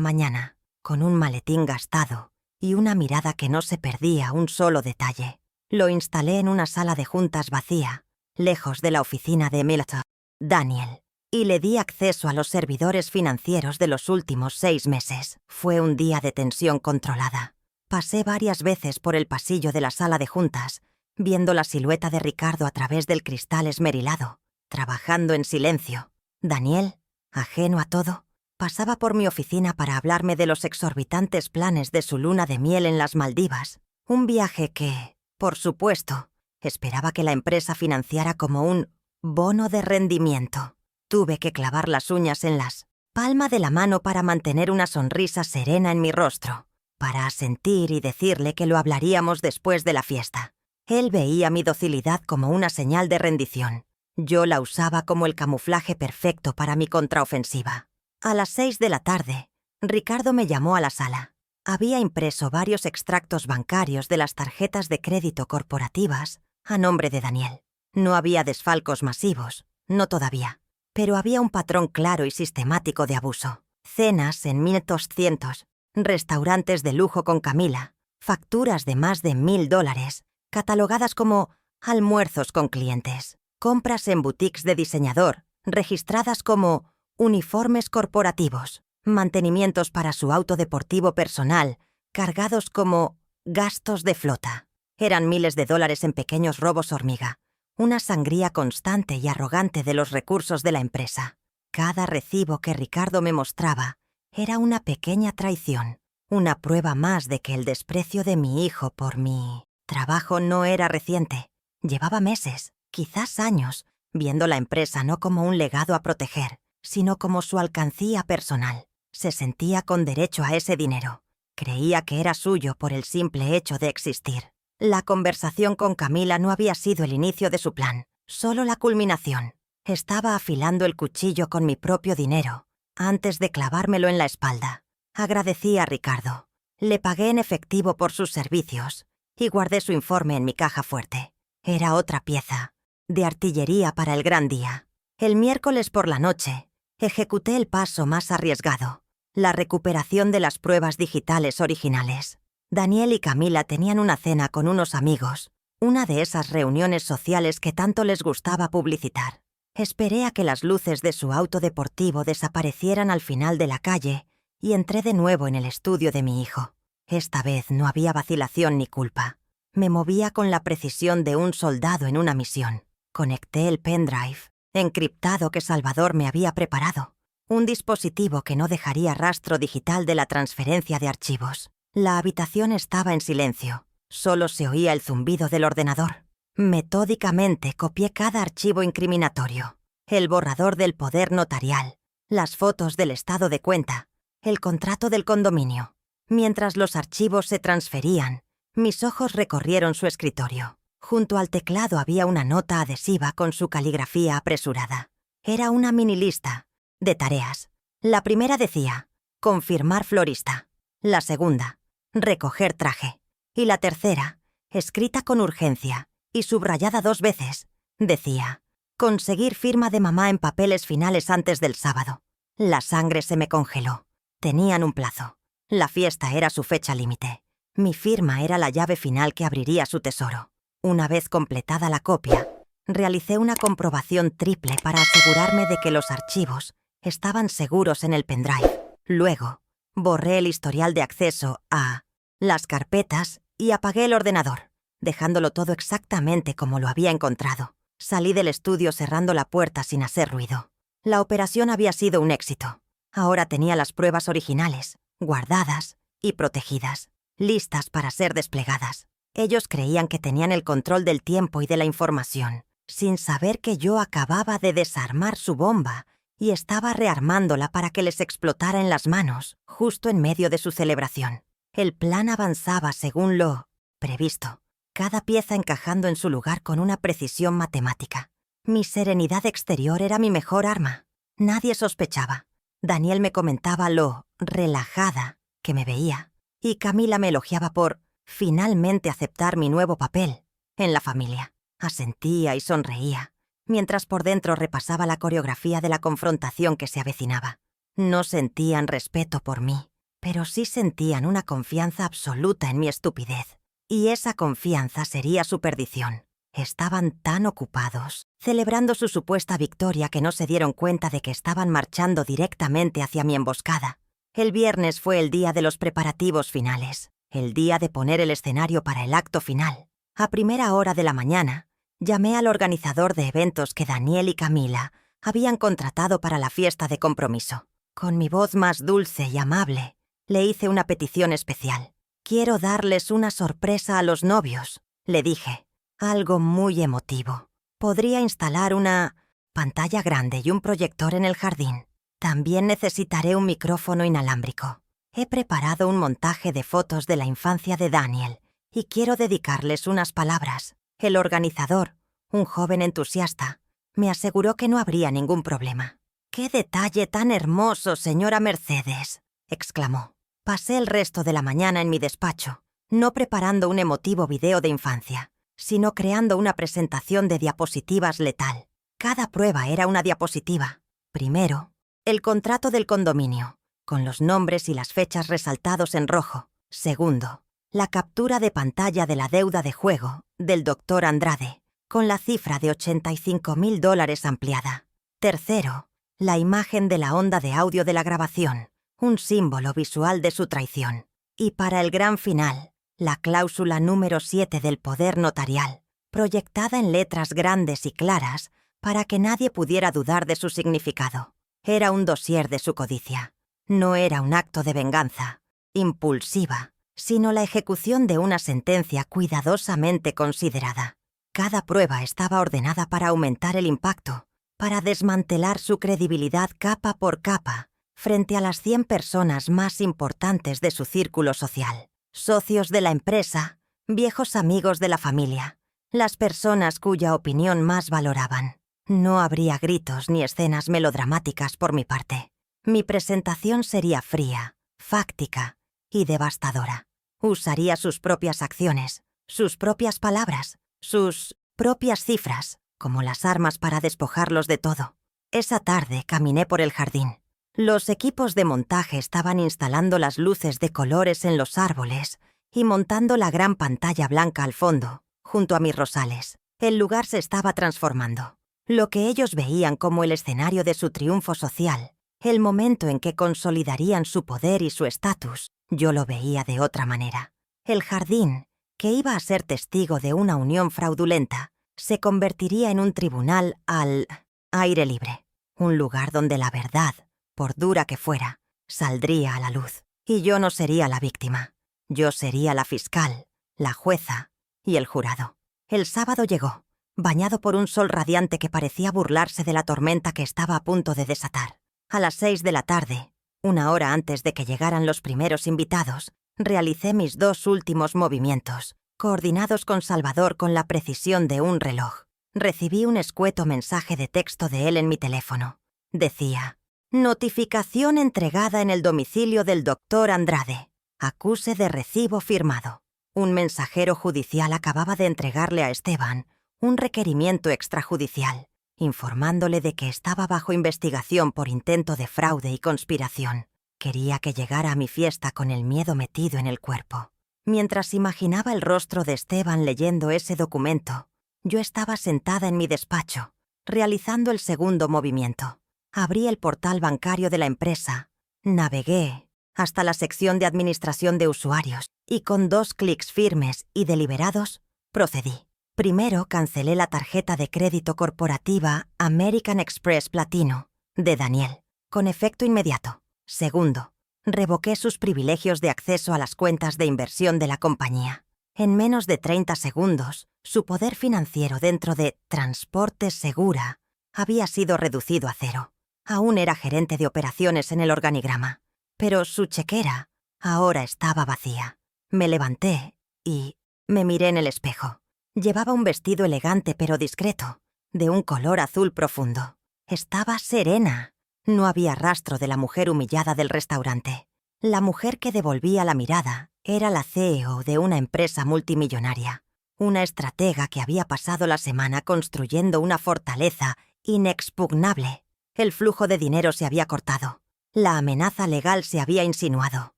Speaker 1: mañana, con un maletín gastado y una mirada que no se perdía un solo detalle. Lo instalé en una sala de juntas vacía, lejos de la oficina de Milton, Daniel, y le di acceso a los servidores financieros de los últimos 6 meses. Fue un día de tensión controlada. Pasé varias veces por el pasillo de la sala de juntas, viendo la silueta de Ricardo a través del cristal esmerilado, trabajando en silencio. Daniel, ajeno a todo, pasaba por mi oficina para hablarme de los exorbitantes planes de su luna de miel en las Maldivas, un viaje que, por supuesto, esperaba que la empresa financiara como un bono de rendimiento. Tuve que clavar las uñas en las palma de la mano para mantener una sonrisa serena en mi rostro, para asentir y decirle que lo hablaríamos después de la fiesta. Él veía mi docilidad como una señal de rendición. Yo la usaba como el camuflaje perfecto para mi contraofensiva. A las 6 de la tarde, Ricardo me llamó a la sala. Había impreso varios extractos bancarios de las tarjetas de crédito corporativas a nombre de Daniel. No había desfalcos masivos, no todavía, pero había un patrón claro y sistemático de abuso. Cenas en 1.200, restaurantes de lujo con Camila, facturas de más de $1.000, catalogadas como almuerzos con clientes, compras en boutiques de diseñador, registradas como uniformes corporativos, mantenimientos para su auto deportivo personal, cargados como gastos de flota. Eran miles de dólares en pequeños robos hormiga, una sangría constante y arrogante de los recursos de la empresa. Cada recibo que Ricardo me mostraba era una pequeña traición, una prueba más de que el desprecio de mi hijo por mi trabajo no era reciente. Llevaba meses, quizás años, viendo la empresa no como un legado a proteger, sino como su alcancía personal. Se sentía con derecho a ese dinero. Creía que era suyo por el simple hecho de existir. La conversación con Camila no había sido el inicio de su plan, solo la culminación. Estaba afilando el cuchillo con mi propio dinero, antes de clavármelo en la espalda. Agradecí a Ricardo. Le pagué en efectivo por sus servicios y guardé su informe en mi caja fuerte. Era otra pieza de artillería para el gran día. El miércoles por la noche, ejecuté el paso más arriesgado, la recuperación de las pruebas digitales originales. Daniel y Camila tenían una cena con unos amigos, una de esas reuniones sociales que tanto les gustaba publicitar. Esperé a que las luces de su auto deportivo desaparecieran al final de la calle y entré de nuevo en el estudio de mi hijo. Esta vez no había vacilación ni culpa. Me movía con la precisión de un soldado en una misión. Conecté el pendrive encriptado que Salvador me había preparado, un dispositivo que no dejaría rastro digital de la transferencia de archivos. La habitación estaba en silencio, solo se oía el zumbido del ordenador. Metódicamente copié cada archivo incriminatorio, el borrador del poder notarial, las fotos del estado de cuenta, el contrato del condominio. Mientras los archivos se transferían, mis ojos recorrieron su escritorio. Junto al teclado había una nota adhesiva con su caligrafía apresurada. Era una mini lista de tareas. La primera decía, confirmar florista. La segunda, recoger traje. Y la tercera, escrita con urgencia y subrayada 2 veces, decía, conseguir firma de mamá en papeles finales antes del sábado. La sangre se me congeló. Tenían un plazo. La fiesta era su fecha límite. Mi firma era la llave final que abriría su tesoro. Una vez completada la copia, realicé una comprobación triple para asegurarme de que los archivos estaban seguros en el pendrive. Luego, borré el historial de acceso a las carpetas y apagué el ordenador, dejándolo todo exactamente como lo había encontrado. Salí del estudio cerrando la puerta sin hacer ruido. La operación había sido un éxito. Ahora tenía las pruebas originales, guardadas y protegidas, listas para ser desplegadas. Ellos creían que tenían el control del tiempo y de la información, sin saber que yo acababa de desarmar su bomba y estaba rearmándola para que les explotara en las manos, justo en medio de su celebración. El plan avanzaba según lo previsto, cada pieza encajando en su lugar con una precisión matemática. Mi serenidad exterior era mi mejor arma. Nadie sospechaba. Daniel me comentaba lo relajada que me veía, y Camila me elogiaba por finalmente aceptar mi nuevo papel en la familia. Asentía y sonreía, mientras por dentro repasaba la coreografía de la confrontación que se avecinaba. No sentían respeto por mí, pero sí sentían una confianza absoluta en mi estupidez. Y esa confianza sería su perdición. Estaban tan ocupados, celebrando su supuesta victoria, que no se dieron cuenta de que estaban marchando directamente hacia mi emboscada. El viernes fue el día de los preparativos finales, el día de poner el escenario para el acto final. A primera hora de la mañana, llamé al organizador de eventos que Daniel y Camila habían contratado para la fiesta de compromiso. Con mi voz más dulce y amable, le hice una petición especial. «Quiero darles una sorpresa a los novios», le dije. Algo muy emotivo. Podría instalar una pantalla grande y un proyector en el jardín. También necesitaré un micrófono inalámbrico. He preparado un montaje de fotos de la infancia de Daniel y quiero dedicarles unas palabras. El organizador, un joven entusiasta, me aseguró que no habría ningún problema. «¡Qué detalle tan hermoso, señora Mercedes!», exclamó. Pasé el resto de la mañana en mi despacho, no preparando un emotivo video de infancia, sino creando una presentación de diapositivas letal. Cada prueba era una diapositiva. Primero, el contrato del condominio, con los nombres y las fechas resaltados en rojo. Segundo, la captura de pantalla de la deuda de juego del Dr. Andrade, con la cifra de $85.000 ampliada. Tercero, la imagen de la onda de audio de la grabación, un símbolo visual de su traición. Y para el gran final, la cláusula número 7 del poder notarial, proyectada en letras grandes y claras para que nadie pudiera dudar de su significado. Era un dossier de su codicia. No era un acto de venganza impulsiva, sino la ejecución de una sentencia cuidadosamente considerada. Cada prueba estaba ordenada para aumentar el impacto, para desmantelar su credibilidad capa por capa, frente a las 100 personas más importantes de su círculo social, socios de la empresa, viejos amigos de la familia, las personas cuya opinión más valoraban. No habría gritos ni escenas melodramáticas por mi parte. Mi presentación sería fría, fáctica y devastadora. Usaría sus propias acciones, sus propias palabras, sus propias cifras, como las armas para despojarlos de todo. Esa tarde caminé por el jardín. Los equipos de montaje estaban instalando las luces de colores en los árboles y montando la gran pantalla blanca al fondo, junto a mis rosales. El lugar se estaba transformando. Lo que ellos veían como el escenario de su triunfo social, el momento en que consolidarían su poder y su estatus, yo lo veía de otra manera. El jardín, que iba a ser testigo de una unión fraudulenta, se convertiría en un tribunal al aire libre, un lugar donde la verdad, por dura que fuera, saldría a la luz. Y yo no sería la víctima. Yo sería la fiscal, la jueza y el jurado. El sábado llegó, bañado por un sol radiante que parecía burlarse de la tormenta que estaba a punto de desatar. A las 6 de la tarde, una hora antes de que llegaran los primeros invitados, realicé mis 2 últimos movimientos, coordinados con Salvador con la precisión de un reloj. Recibí un escueto mensaje de texto de él en mi teléfono. Decía: «Notificación entregada en el domicilio del Dr. Andrade. Acuse de recibo firmado». Un mensajero judicial acababa de entregarle a Esteban un requerimiento extrajudicial, informándole de que estaba bajo investigación por intento de fraude y conspiración. Quería que llegara a mi fiesta con el miedo metido en el cuerpo. Mientras imaginaba el rostro de Esteban leyendo ese documento, yo estaba sentada en mi despacho, realizando el segundo movimiento. Abrí el portal bancario de la empresa, navegué hasta la sección de administración de usuarios y con 2 clics firmes y deliberados, procedí. Primero cancelé la tarjeta de crédito corporativa American Express Platino de Daniel, con efecto inmediato. Segundo, revoqué sus privilegios de acceso a las cuentas de inversión de la compañía. En menos de 30 segundos, su poder financiero dentro de Transportes Segura había sido reducido a 0. Aún era gerente de operaciones en el organigrama, pero su chequera ahora estaba vacía. Me levanté y me miré en el espejo. Llevaba un vestido elegante pero discreto, de un color azul profundo. Estaba serena. No había rastro de la mujer humillada del restaurante. La mujer que devolvía la mirada era la CEO de una empresa multimillonaria, una estratega que había pasado la semana construyendo una fortaleza inexpugnable. El flujo de dinero se había cortado. La amenaza legal se había insinuado.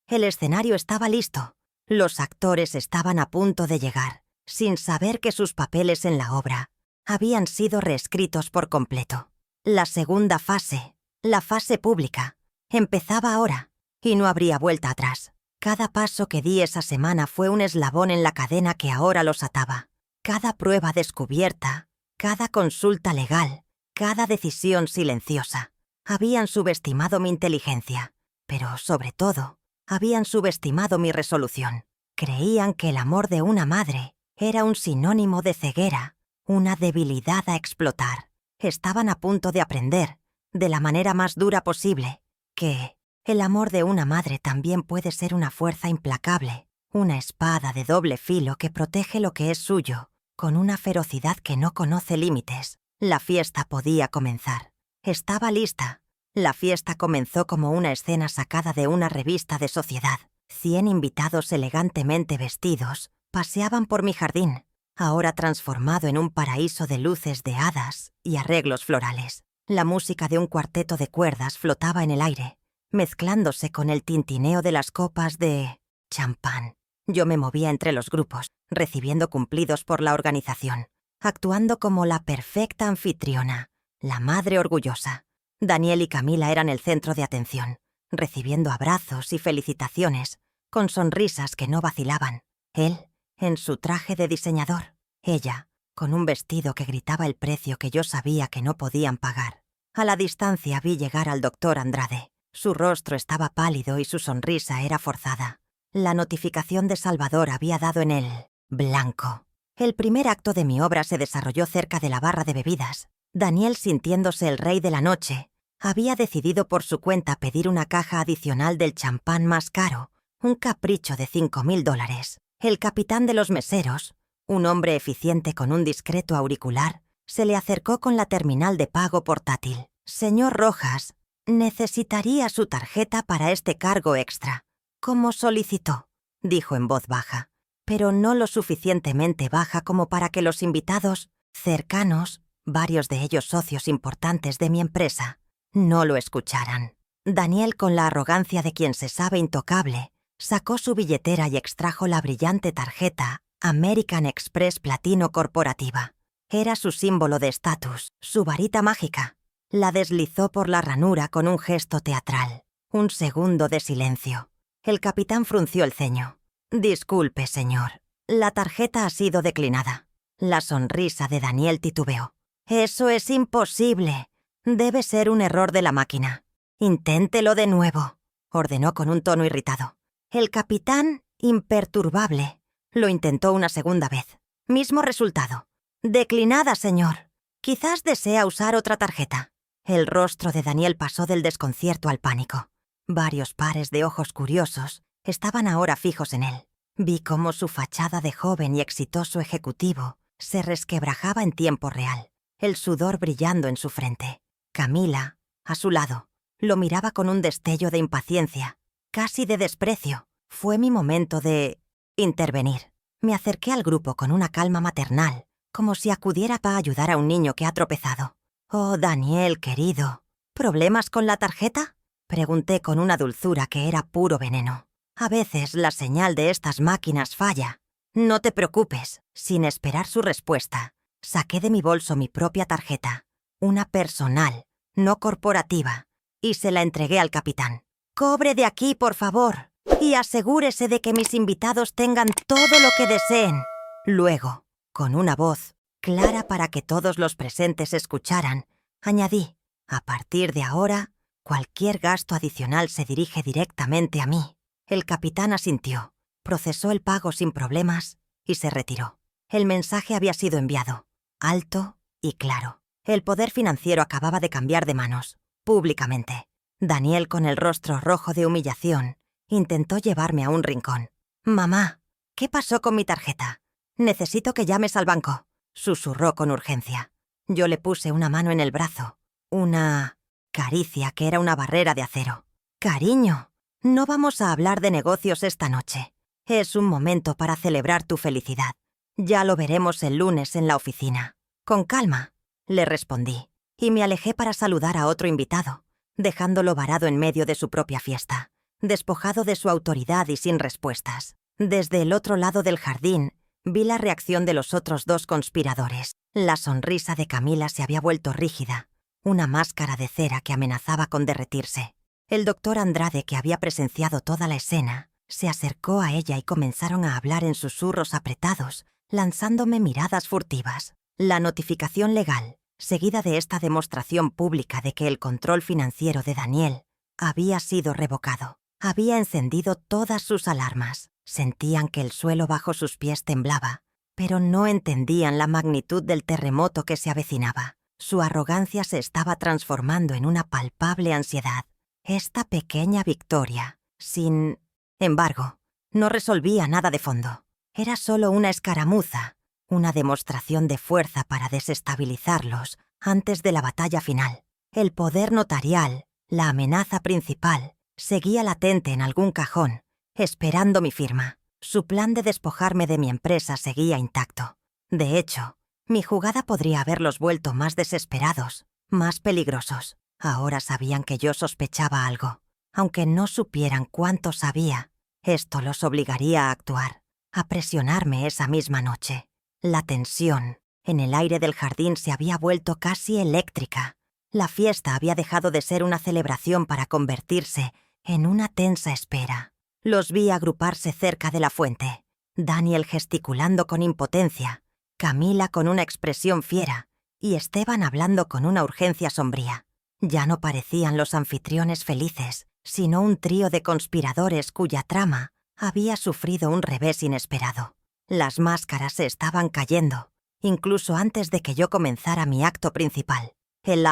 Speaker 1: El escenario estaba listo. Los actores estaban a punto de llegar, sin saber que sus papeles en la obra habían sido reescritos por completo. La segunda fase, la fase pública, empezaba ahora, y no habría vuelta atrás. Cada paso que di esa semana fue un eslabón en la cadena que ahora los ataba. Cada prueba descubierta, cada consulta legal, cada decisión silenciosa. Habían subestimado mi inteligencia, pero sobre todo, habían subestimado mi resolución. Creían que el amor de una madre era un sinónimo de ceguera, una debilidad a explotar. Estaban a punto de aprender, de la manera más dura posible, que el amor de una madre también puede ser una fuerza implacable, una espada de doble filo que protege lo que es suyo, con una ferocidad que no conoce límites. La fiesta podía comenzar. Estaba lista. La fiesta comenzó como una escena sacada de una revista de sociedad. 100 invitados elegantemente vestidos paseaban por mi jardín, ahora transformado en un paraíso de luces de hadas y arreglos florales. La música de un cuarteto de cuerdas flotaba en el aire, mezclándose con el tintineo de las copas de champán. Yo me movía entre los grupos, recibiendo cumplidos por la organización, actuando como la perfecta anfitriona, la madre orgullosa. Daniel y Camila eran el centro de atención, recibiendo abrazos y felicitaciones, con sonrisas que no vacilaban. Él, en su traje de diseñador. Ella, con un vestido que gritaba el precio que yo sabía que no podían pagar. A la distancia vi llegar al doctor Andrade. Su rostro estaba pálido y su sonrisa era forzada. La notificación de Salvador había dado en el blanco. El primer acto de mi obra se desarrolló cerca de la barra de bebidas. Daniel, sintiéndose el rey de la noche, había decidido por su cuenta pedir una caja adicional del champán más caro, un capricho de $5,000. El capitán de los meseros, un hombre eficiente con un discreto auricular, se le acercó con la terminal de pago portátil. «Señor Rojas, necesitaría su tarjeta para este cargo extra». «¿Cómo solicitó?», dijo en voz baja, pero no lo suficientemente baja como para que los invitados cercanos, varios de ellos socios importantes de mi empresa, no lo escucharan. Daniel, con la arrogancia de quien se sabe intocable, sacó su billetera y extrajo la brillante tarjeta American Express Platino Corporativa. Era su símbolo de estatus, su varita mágica. La deslizó por la ranura con un gesto teatral. Un segundo de silencio. El capitán frunció el ceño. «Disculpe, señor. La tarjeta ha sido declinada». La sonrisa de Daniel titubeó. «Eso es imposible. Debe ser un error de la máquina». «Inténtelo de nuevo», ordenó con un tono irritado. El capitán, imperturbable, lo intentó una segunda vez. Mismo resultado. «Declinada, señor. Quizás desea usar otra tarjeta». El rostro de Daniel pasó del desconcierto al pánico. Varios pares de ojos curiosos estaban ahora fijos en él. Vi cómo su fachada de joven y exitoso ejecutivo se resquebrajaba en tiempo real, el sudor brillando en su frente. Camila, a su lado, lo miraba con un destello de impaciencia, casi de desprecio. Fue mi momento de intervenir. Me acerqué al grupo con una calma maternal, como si acudiera para ayudar a un niño que ha tropezado. «Oh, Daniel, querido, ¿problemas con la tarjeta?», pregunté con una dulzura que era puro veneno. A veces la señal de estas máquinas falla. No te preocupes. Sin esperar su respuesta, saqué de mi bolso mi propia tarjeta, una personal, no corporativa, y se la entregué al capitán. «Cobre de aquí, por favor, y asegúrese de que mis invitados tengan todo lo que deseen». Luego, con una voz clara para que todos los presentes escucharan, añadí: «A partir de ahora, cualquier gasto adicional se dirige directamente a mí». El capitán asintió, procesó el pago sin problemas y se retiró. El mensaje había sido enviado, alto y claro. El poder financiero acababa de cambiar de manos, públicamente. Daniel, con el rostro rojo de humillación, intentó llevarme a un rincón. «Mamá, ¿qué pasó con mi tarjeta? Necesito que llames al banco», susurró con urgencia. Yo le puse una mano en el brazo, una caricia que era una barrera de acero. «Cariño, no vamos a hablar de negocios esta noche. Es un momento para celebrar tu felicidad. Ya lo veremos el lunes en la oficina». «Con calma», le respondí, y me alejé para saludar a otro invitado, dejándolo varado en medio de su propia fiesta, despojado de su autoridad y sin respuestas. Desde el otro lado del jardín, vi la reacción de los otros dos conspiradores. La sonrisa de Camila se había vuelto rígida, una máscara de cera que amenazaba con derretirse. El doctor Andrade, que había presenciado toda la escena, se acercó a ella y comenzaron a hablar en susurros apretados, lanzándome miradas furtivas. La notificación legal, seguida de esta demostración pública de que el control financiero de Daniel había sido revocado, había encendido todas sus alarmas. Sentían que el suelo bajo sus pies temblaba, pero no entendían la magnitud del terremoto que se avecinaba. Su arrogancia se estaba transformando en una palpable ansiedad. Esta pequeña victoria, sin embargo, no resolvía nada de fondo. Era solo una escaramuza, una demostración de fuerza para desestabilizarlos antes de la batalla final. El poder notarial, la amenaza principal, seguía latente en algún cajón, esperando mi firma. Su plan de despojarme de mi empresa seguía intacto. De hecho, mi jugada podría haberlos vuelto más desesperados, más peligrosos. Ahora sabían que yo sospechaba algo. Aunque no supieran cuánto sabía, esto los obligaría a actuar, a presionarme esa misma noche. La tensión en el aire del jardín se había vuelto casi eléctrica. La fiesta había dejado de ser una celebración para convertirse en una tensa espera. Los vi agruparse cerca de la fuente, Daniel gesticulando con impotencia, Camila con una expresión fiera y Esteban hablando con una urgencia sombría. Ya no parecían los anfitriones felices, sino un trío de conspiradores cuya trama había sufrido un revés inesperado. Las máscaras se estaban cayendo, incluso antes de que yo comenzara mi acto principal. El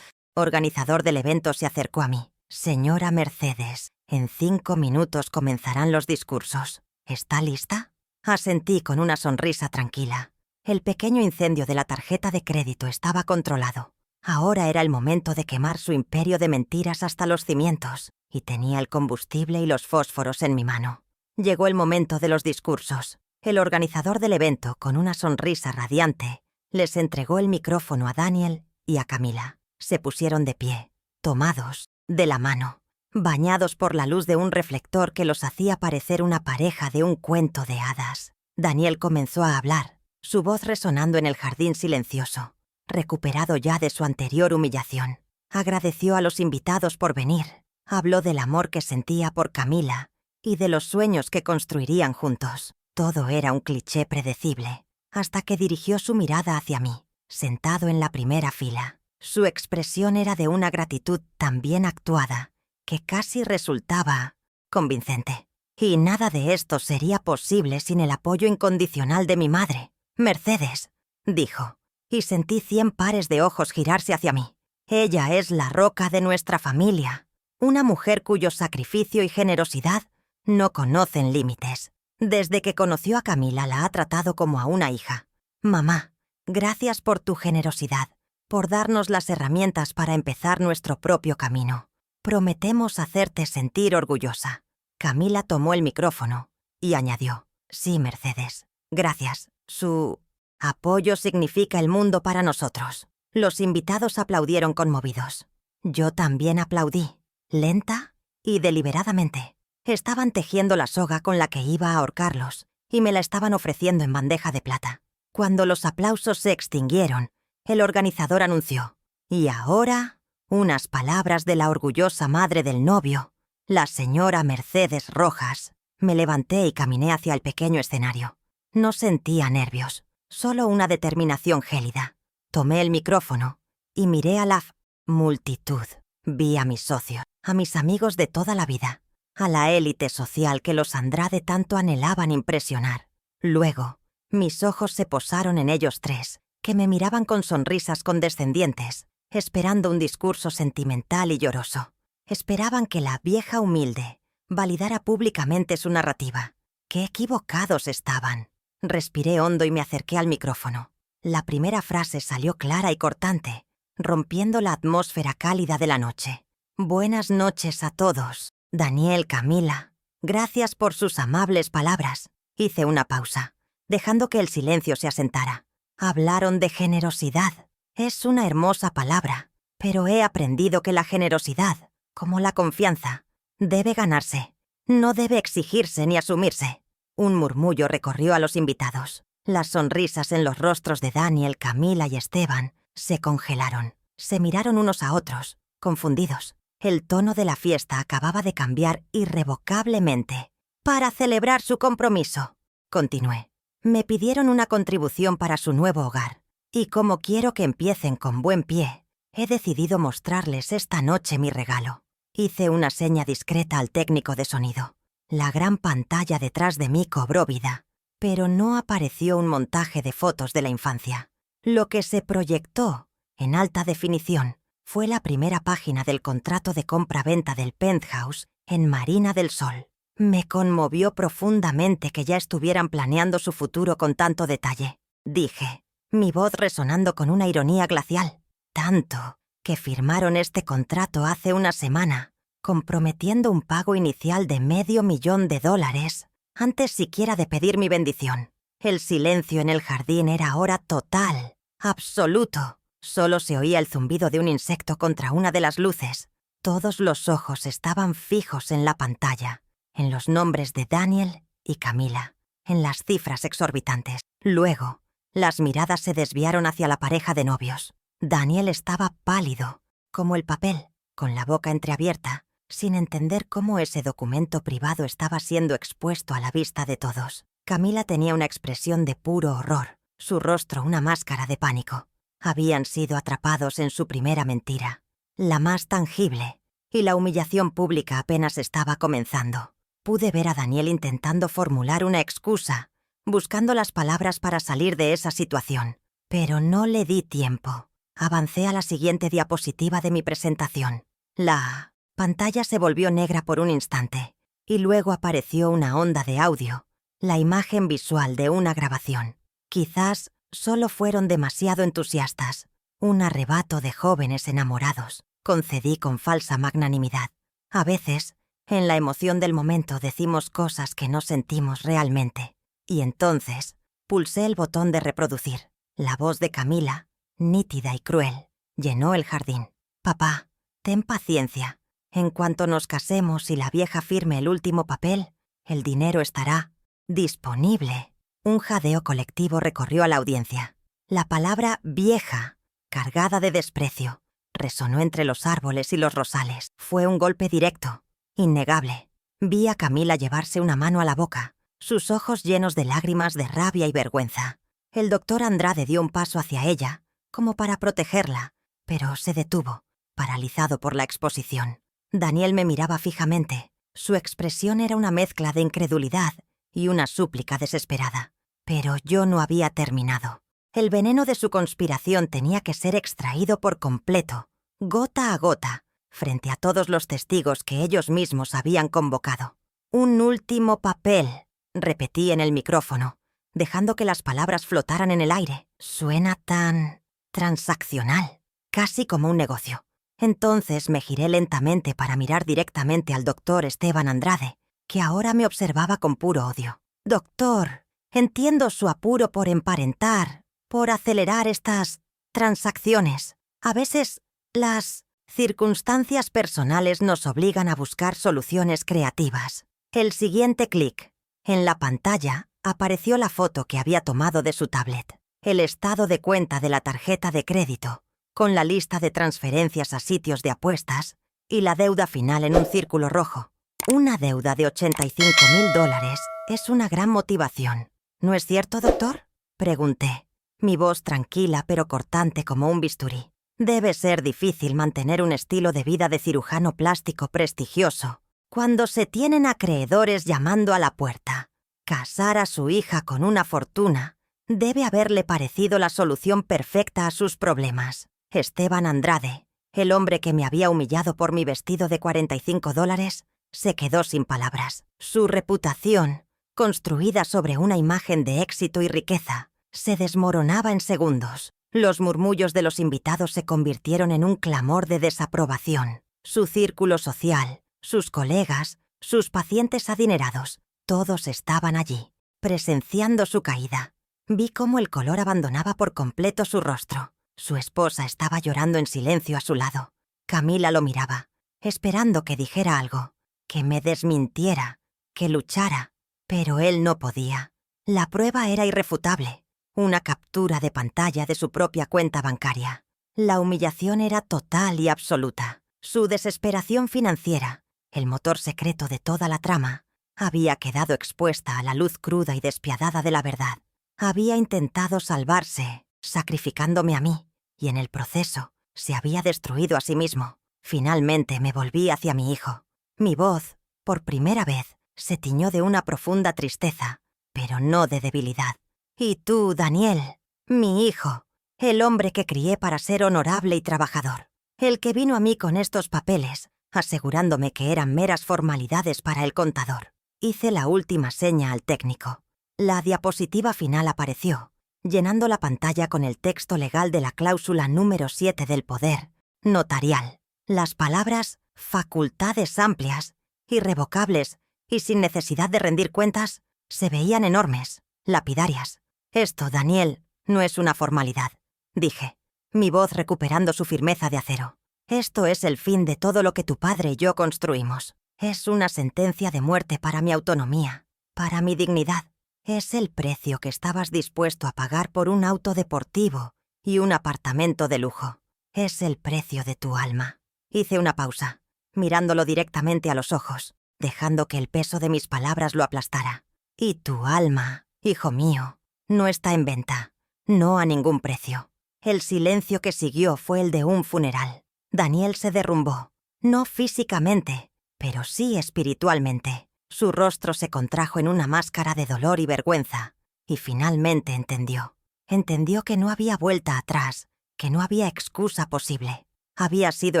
Speaker 1: organizador del evento se acercó a mí. «Señora Mercedes, en 5 minutos comenzarán los discursos. ¿Está lista?». Asentí con una sonrisa tranquila. El pequeño incendio de la tarjeta de crédito estaba controlado. Ahora era el momento de quemar su imperio de mentiras hasta los cimientos, y tenía el combustible y los fósforos en mi mano. Llegó el momento de los discursos. El organizador del evento, con una sonrisa radiante, les entregó el micrófono a Daniel y a Camila. Se pusieron de pie, tomados de la mano, bañados por la luz de un reflector que los hacía parecer una pareja de un cuento de hadas. Daniel comenzó a hablar, su voz resonando en el jardín silencioso, recuperado ya de su anterior humillación. Agradeció a los invitados por venir, habló del amor que sentía por Camila y de los sueños que construirían juntos. Todo era un cliché predecible, hasta que dirigió su mirada hacia mí, sentado en la primera fila. Su expresión era de una gratitud tan bien actuada que casi resultaba convincente. Y nada de esto sería posible sin el apoyo incondicional de mi madre. «Mercedes», dijo, y sentí 100 pares de ojos girarse hacia mí. «Ella es la roca de nuestra familia, una mujer cuyo sacrificio y generosidad no conocen límites. Desde que conoció a Camila la ha tratado como a una hija. Mamá, gracias por tu generosidad, por darnos las herramientas para empezar nuestro propio camino. Prometemos hacerte sentir orgullosa». Camila tomó el micrófono y añadió: «Sí, Mercedes, gracias. Su apoyo significa el mundo para nosotros». Los invitados aplaudieron conmovidos. Yo también aplaudí, lenta y deliberadamente. Estaban tejiendo la soga con la que iba a ahorcarlos y me la estaban ofreciendo en bandeja de plata. Cuando los aplausos se extinguieron, el organizador anunció: «Y ahora, unas palabras de la orgullosa madre del novio, la señora Mercedes Rojas». Me levanté y caminé hacia el pequeño escenario. No sentía nervios, solo una determinación gélida. Tomé el micrófono y miré a la multitud. Vi a mis socios, a mis amigos de toda la vida, a la élite social que los Andrade tanto anhelaban impresionar. Luego, mis ojos se posaron en ellos tres, que me miraban con sonrisas condescendientes, esperando un discurso sentimental y lloroso. Esperaban que la vieja humilde validara públicamente su narrativa. ¡Qué equivocados estaban! Respiré hondo y me acerqué al micrófono. La primera frase salió clara y cortante, rompiendo la atmósfera cálida de la noche. «Buenas noches a todos. Daniel, Camila, gracias por sus amables palabras». Hice una pausa, dejando que el silencio se asentara. Hablaron de generosidad. Es una hermosa palabra, pero he aprendido que la generosidad, como la confianza, debe ganarse, no debe exigirse ni asumirse. Un murmullo recorrió a los invitados. Las sonrisas en los rostros de Daniel, Camila y Esteban se congelaron. Se miraron unos a otros, confundidos. El tono de la fiesta acababa de cambiar irrevocablemente. «Para celebrar su compromiso», continué, «me pidieron una contribución para su nuevo hogar. Y como quiero que empiecen con buen pie, he decidido mostrarles esta noche mi regalo». Hice una seña discreta al técnico de sonido. La gran pantalla detrás de mí cobró vida, pero no apareció un montaje de fotos de la infancia. Lo que se proyectó, en alta definición, fue la primera página del contrato de compra-venta del penthouse en Marina del Sol. Me conmovió profundamente que ya estuvieran planeando su futuro con tanto detalle. Dije, mi voz resonando con una ironía glacial. Tanto que firmaron este contrato hace una semana, comprometiendo un pago inicial de $500,000 antes siquiera de pedir mi bendición. El silencio en el jardín era ahora total, absoluto. Solo se oía el zumbido de un insecto contra una de las luces. Todos los ojos estaban fijos en la pantalla, en los nombres de Daniel y Camila, en las cifras exorbitantes. Luego, las miradas se desviaron hacia la pareja de novios. Daniel estaba pálido, como el papel, con la boca entreabierta, sin entender cómo ese documento privado estaba siendo expuesto a la vista de todos. Camila tenía una expresión de puro horror, su rostro una máscara de pánico. Habían sido atrapados en su primera mentira, la más tangible, y la humillación pública apenas estaba comenzando. Pude ver a Daniel intentando formular una excusa, buscando las palabras para salir de esa situación, pero no le di tiempo. Avancé a la siguiente diapositiva de mi presentación. La pantalla se volvió negra por un instante, y luego apareció una onda de audio, la imagen visual de una grabación. Quizás solo fueron demasiado entusiastas, un arrebato de jóvenes enamorados, concedí con falsa magnanimidad. A veces, en la emoción del momento decimos cosas que no sentimos realmente. Y entonces, pulsé el botón de reproducir. La voz de Camila, nítida y cruel, llenó el jardín. «Papá, ten paciencia. En cuanto nos casemos y la vieja firme el último papel, el dinero estará disponible». Un jadeo colectivo recorrió a la audiencia. La palabra «vieja», cargada de desprecio, resonó entre los árboles y los rosales. Fue un golpe directo, innegable. Vi a Camila llevarse una mano a la boca, sus ojos llenos de lágrimas de rabia y vergüenza. El doctor Andrade dio un paso hacia ella, como para protegerla, pero se detuvo, paralizado por la exposición. Daniel me miraba fijamente. Su expresión era una mezcla de incredulidad y una súplica desesperada. Pero yo no había terminado. El veneno de su conspiración tenía que ser extraído por completo, gota a gota, frente a todos los testigos que ellos mismos habían convocado. «Un último papel», repetí en el micrófono, dejando que las palabras flotaran en el aire. Suena tan transaccional, casi como un negocio. Entonces me giré lentamente para mirar directamente al doctor Esteban Andrade, que ahora me observaba con puro odio. «Doctor, entiendo su apuro por emparentar, por acelerar estas transacciones. A veces las circunstancias personales nos obligan a buscar soluciones creativas. El siguiente clic. En la pantalla apareció la foto que había tomado de su tablet, el estado de cuenta de la tarjeta de crédito, con la lista de transferencias a sitios de apuestas y la deuda final en un círculo rojo. Una deuda de $85.000 es una gran motivación. ¿No es cierto, doctor?, pregunté, mi voz tranquila pero cortante como un bisturí. Debe ser difícil mantener un estilo de vida de cirujano plástico prestigioso cuando se tienen acreedores llamando a la puerta. Casar a su hija con una fortuna debe haberle parecido la solución perfecta a sus problemas. Esteban Andrade, el hombre que me había humillado por mi vestido de $45, se quedó sin palabras. Su reputación, construida sobre una imagen de éxito y riqueza, se desmoronaba en segundos. Los murmullos de los invitados se convirtieron en un clamor de desaprobación. Su círculo social, sus colegas, sus pacientes adinerados, todos estaban allí, presenciando su caída. Vi cómo el color abandonaba por completo su rostro. Su esposa estaba llorando en silencio a su lado. Camila lo miraba, esperando que dijera algo, que me desmintiera, que luchara, pero él no podía. La prueba era irrefutable, una captura de pantalla de su propia cuenta bancaria. La humillación era total y absoluta. Su desesperación financiera, el motor secreto de toda la trama, había quedado expuesta a la luz cruda y despiadada de la verdad. Había intentado salvarse, sacrificándome a mí, y en el proceso se había destruido a sí mismo. Finalmente me volví hacia mi hijo. Mi voz, por primera vez, se tiñó de una profunda tristeza, pero no de debilidad. Y tú, Daniel, mi hijo, el hombre que crié para ser honorable y trabajador, el que vino a mí con estos papeles, asegurándome que eran meras formalidades para el contador. Hice la última seña al técnico. La diapositiva final apareció, llenando la pantalla con el texto legal de la cláusula número 7 del poder notarial. Las palabras facultades amplias, irrevocables y sin necesidad de rendir cuentas se veían enormes, lapidarias. Esto, Daniel, no es una formalidad, dije, mi voz recuperando su firmeza de acero. Esto es el fin de todo lo que tu padre y yo construimos. Es una sentencia de muerte para mi autonomía, para mi dignidad. Es el precio que estabas dispuesto a pagar por un auto deportivo y un apartamento de lujo. Es el precio de tu alma. Hice una pausa, mirándolo directamente a los ojos, dejando que el peso de mis palabras lo aplastara. Y tu alma, hijo mío, no está en venta, no a ningún precio. El silencio que siguió fue el de un funeral. Daniel se derrumbó, no físicamente, pero sí espiritualmente. Su rostro se contrajo en una máscara de dolor y vergüenza, y finalmente entendió. Entendió que no había vuelta atrás, que no había excusa posible. Había sido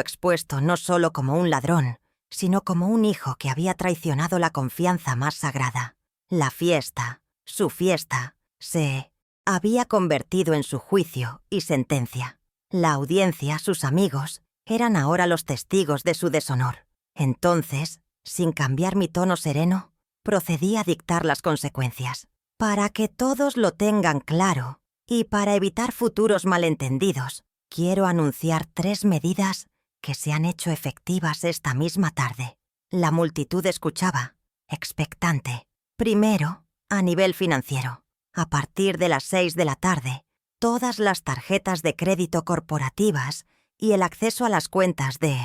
Speaker 1: expuesto no solo como un ladrón, sino como un hijo que había traicionado la confianza más sagrada. La fiesta, su fiesta, se había convertido en su juicio y sentencia. La audiencia, sus amigos, eran ahora los testigos de su deshonor. Entonces, sin cambiar mi tono sereno, procedí a dictar las consecuencias. Para que todos lo tengan claro y para evitar futuros malentendidos, quiero anunciar 3 medidas que se han hecho efectivas esta misma tarde. La multitud escuchaba, expectante. Primero, a nivel financiero. A partir de las 6 de la tarde, todas las tarjetas de crédito corporativas y el acceso a las cuentas de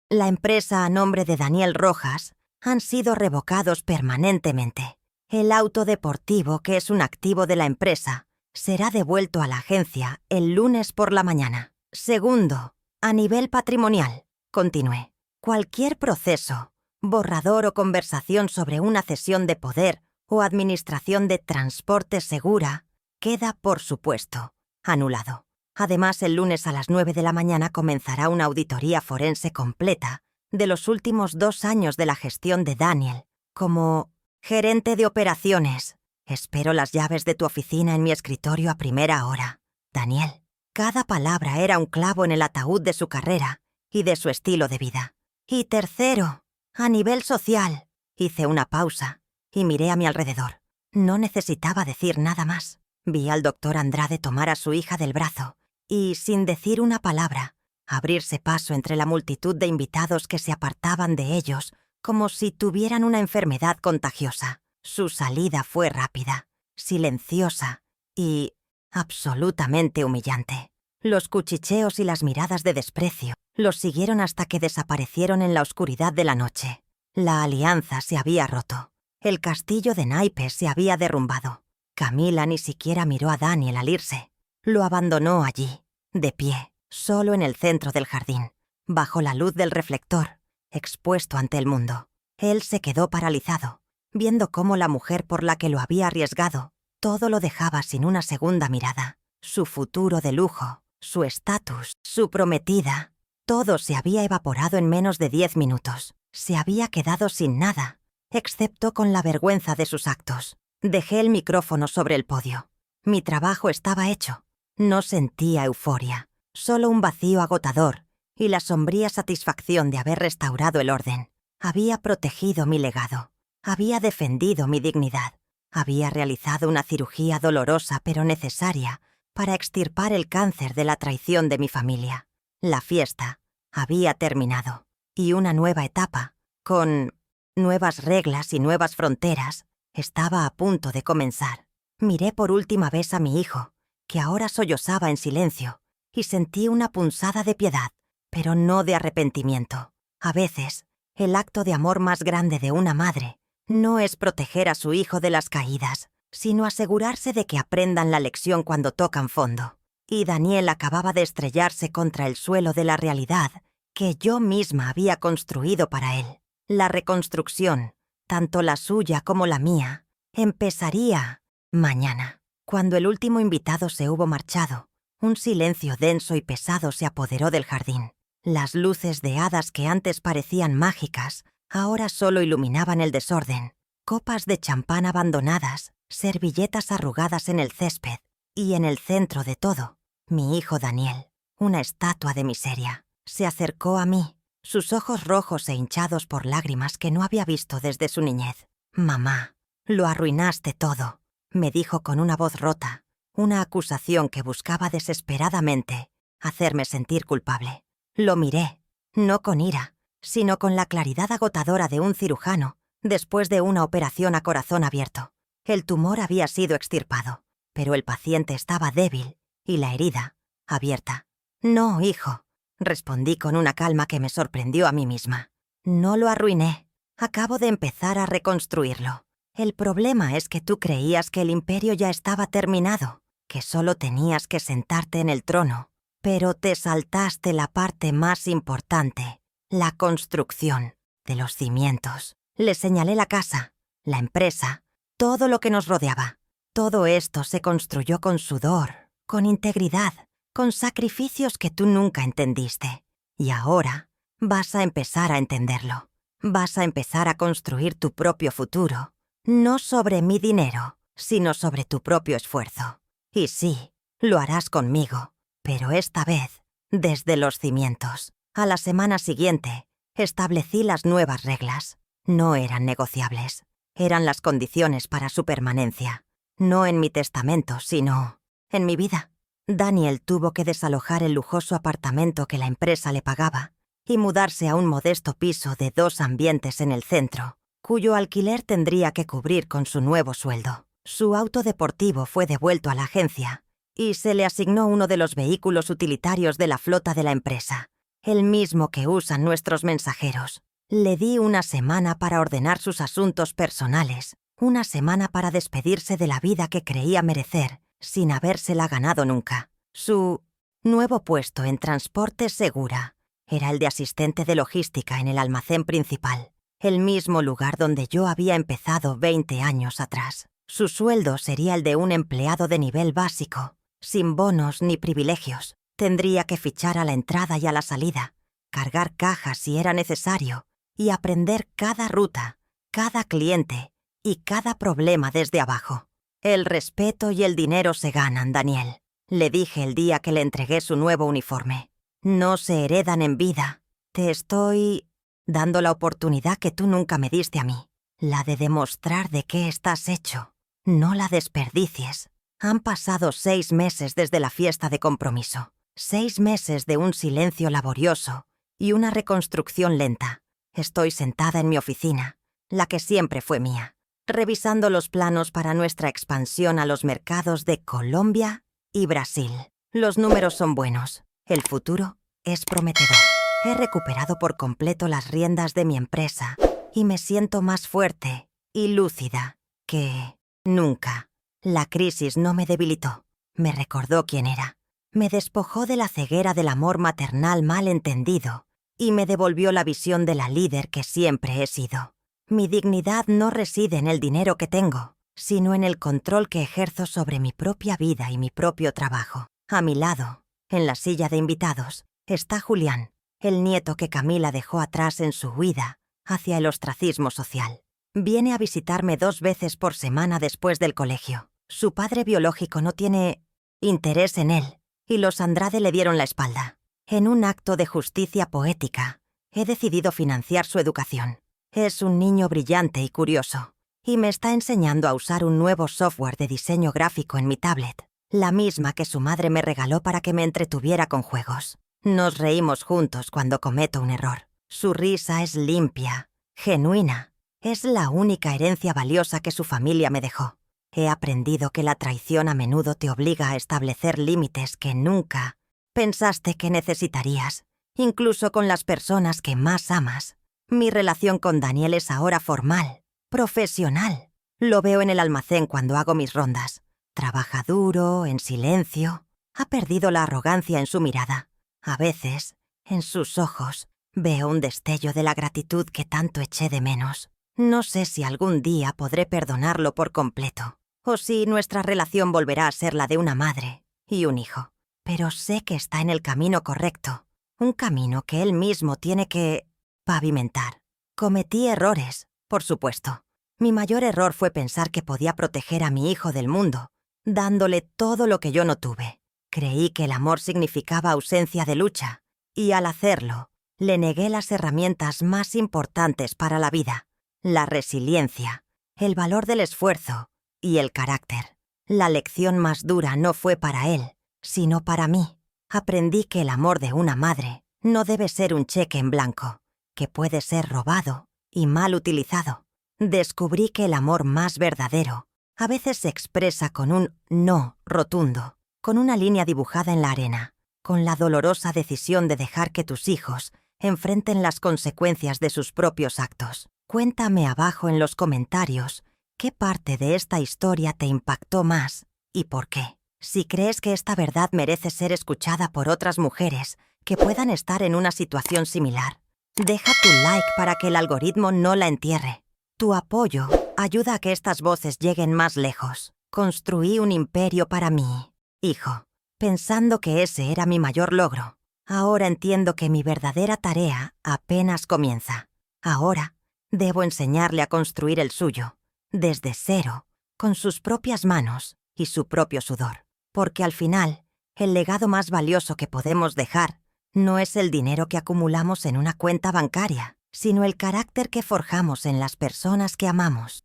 Speaker 1: la empresa a nombre de Daniel Rojas han sido revocados permanentemente. El auto deportivo, que es un activo de la empresa, será devuelto a la agencia el lunes por la mañana. Segundo, a nivel patrimonial, continué. Cualquier proceso, borrador o conversación sobre una cesión de poder o administración de transporte segura queda, por supuesto, anulado. Además, el lunes a las 9 de la mañana comenzará una auditoría forense completa de los últimos 2 años de la gestión de Daniel como gerente de operaciones. Espero las llaves de tu oficina en mi escritorio a primera hora. Daniel. Cada palabra era un clavo en el ataúd de su carrera y de su estilo de vida. Y tercero, a nivel social. Hice una pausa y miré a mi alrededor. No necesitaba decir nada más. Vi al doctor Andrade tomar a su hija del brazo y, sin decir una palabra, abrirse paso entre la multitud de invitados que se apartaban de ellos como si tuvieran una enfermedad contagiosa. Su salida fue rápida, silenciosa y absolutamente humillante. Los cuchicheos y las miradas de desprecio los siguieron hasta que desaparecieron en la oscuridad de la noche. La alianza se había roto. El castillo de naipes se había derrumbado. Camila ni siquiera miró a Daniel al irse. Lo abandonó allí, de pie, solo en el centro del jardín, bajo la luz del reflector, expuesto ante el mundo. Él se quedó paralizado, viendo cómo la mujer por la que lo había arriesgado todo lo dejaba sin una segunda mirada. Su futuro de lujo, su estatus, su prometida, todo se había evaporado en menos de 10 minutos. Se había quedado sin nada, excepto con la vergüenza de sus actos. Dejé el micrófono sobre el podio. Mi trabajo estaba hecho. No sentía euforia, solo un vacío agotador y la sombría satisfacción de haber restaurado el orden. Había protegido mi legado. Había defendido mi dignidad. Había realizado una cirugía dolorosa pero necesaria para extirpar el cáncer de la traición de mi familia. La fiesta había terminado y una nueva etapa, con nuevas reglas y nuevas fronteras, estaba a punto de comenzar. Miré por última vez a mi hijo, que ahora sollozaba en silencio, y sentí una punzada de piedad, pero no de arrepentimiento. A veces, el acto de amor más grande de una madre no es proteger a su hijo de las caídas, sino asegurarse de que aprendan la lección cuando tocan fondo. Y Daniel acababa de estrellarse contra el suelo de la realidad que yo misma había construido para él. La reconstrucción, tanto la suya como la mía, empezaría mañana. Cuando el último invitado se hubo marchado, un silencio denso y pesado se apoderó del jardín. Las luces de hadas que antes parecían mágicas, ahora solo iluminaban el desorden. Copas de champán abandonadas, servilletas arrugadas en el césped, y en el centro de todo, mi hijo Daniel, una estatua de miseria. Se acercó a mí, sus ojos rojos e hinchados por lágrimas que no había visto desde su niñez. «Mamá, lo arruinaste todo», me dijo con una voz rota, una acusación que buscaba desesperadamente hacerme sentir culpable. Lo miré, no con ira, sino con la claridad agotadora de un cirujano después de una operación a corazón abierto. El tumor había sido extirpado, pero el paciente estaba débil y la herida abierta. «No, hijo», respondí con una calma que me sorprendió a mí misma. «No lo arruiné. Acabo de empezar a reconstruirlo. El problema es que tú creías que el imperio ya estaba terminado, que solo tenías que sentarte en el trono, pero te saltaste la parte más importante, la construcción de los cimientos». Le señalé la casa, la empresa, todo lo que nos rodeaba. Todo esto se construyó con sudor, con integridad, con sacrificios que tú nunca entendiste. Y ahora vas a empezar a entenderlo. Vas a empezar a construir tu propio futuro, no sobre mi dinero, sino sobre tu propio esfuerzo. Y sí, lo harás conmigo, pero esta vez desde los cimientos. A la semana siguiente, establecí las nuevas reglas. No eran negociables. Eran las condiciones para su permanencia. No en mi testamento, sino en mi vida. Daniel tuvo que desalojar el lujoso apartamento que la empresa le pagaba y mudarse a un modesto piso de 2 ambientes en el centro, cuyo alquiler tendría que cubrir con su nuevo sueldo. Su auto deportivo fue devuelto a la agencia y se le asignó uno de los vehículos utilitarios de la flota de la empresa, el mismo que usan nuestros mensajeros. Le di una semana para ordenar sus asuntos personales, una semana para despedirse de la vida que creía merecer, sin habérsela ganado nunca. Su nuevo puesto en Transporte Segura era el de asistente de logística en el almacén principal, el mismo lugar donde yo había empezado 20 años atrás. Su sueldo sería el de un empleado de nivel básico, sin bonos ni privilegios. Tendría que fichar a la entrada y a la salida, cargar cajas si era necesario, y aprender cada ruta, cada cliente y cada problema desde abajo. «El respeto y el dinero se ganan, Daniel», le dije el día que le entregué su nuevo uniforme. «No se heredan en vida. Te estoy dando la oportunidad que tú nunca me diste a mí, la de demostrar de qué estás hecho. No la desperdicies». Han pasado 6 meses desde la fiesta de compromiso, 6 meses de un silencio laborioso y una reconstrucción lenta. Estoy sentada en mi oficina, la que siempre fue mía, revisando los planos para nuestra expansión a los mercados de Colombia y Brasil. Los números son buenos, el futuro es prometedor. He recuperado por completo las riendas de mi empresa y me siento más fuerte y lúcida que nunca. La crisis no me debilitó, me recordó quién era. Me despojó de la ceguera del amor maternal mal entendido y me devolvió la visión de la líder que siempre he sido. Mi dignidad no reside en el dinero que tengo, sino en el control que ejerzo sobre mi propia vida y mi propio trabajo. A mi lado, en la silla de invitados, está Julián, el nieto que Camila dejó atrás en su huida hacia el ostracismo social. Viene a visitarme 2 veces por semana después del colegio. Su padre biológico no tiene interés en él, y los Andrade le dieron la espalda. En un acto de justicia poética, he decidido financiar su educación. Es un niño brillante y curioso, y me está enseñando a usar un nuevo software de diseño gráfico en mi tablet, la misma que su madre me regaló para que me entretuviera con juegos. Nos reímos juntos cuando cometo un error. Su risa es limpia, genuina. Es la única herencia valiosa que su familia me dejó. He aprendido que la traición a menudo te obliga a establecer límites que nunca pensaste que necesitarías, incluso con las personas que más amas. Mi relación con Daniel es ahora formal, profesional. Lo veo en el almacén cuando hago mis rondas. Trabaja duro, en silencio. Ha perdido la arrogancia en su mirada. A veces, en sus ojos, veo un destello de la gratitud que tanto eché de menos. No sé si algún día podré perdonarlo por completo, o si nuestra relación volverá a ser la de una madre y un hijo. Pero sé que está en el camino correcto, un camino que él mismo tiene que pavimentar. Cometí errores, por supuesto. Mi mayor error fue pensar que podía proteger a mi hijo del mundo, dándole todo lo que yo no tuve. Creí que el amor significaba ausencia de lucha, y al hacerlo, le negué las herramientas más importantes para la vida: la resiliencia, el valor del esfuerzo y el carácter. La lección más dura no fue para él, sino para mí. Aprendí que el amor de una madre no debe ser un cheque en blanco, que puede ser robado y mal utilizado. Descubrí que el amor más verdadero a veces se expresa con un no rotundo, con una línea dibujada en la arena, con la dolorosa decisión de dejar que tus hijos enfrenten las consecuencias de sus propios actos. Cuéntame abajo en los comentarios qué parte de esta historia te impactó más y por qué. Si crees que esta verdad merece ser escuchada por otras mujeres que puedan estar en una situación similar, deja tu like para que el algoritmo no la entierre. Tu apoyo ayuda a que estas voces lleguen más lejos. Construí un imperio para mí, hijo, pensando que ese era mi mayor logro. Ahora entiendo que mi verdadera tarea apenas comienza. Ahora debo enseñarle a construir el suyo, desde cero, con sus propias manos y su propio sudor. Porque al final, el legado más valioso que podemos dejar no es el dinero que acumulamos en una cuenta bancaria, sino el carácter que forjamos en las personas que amamos.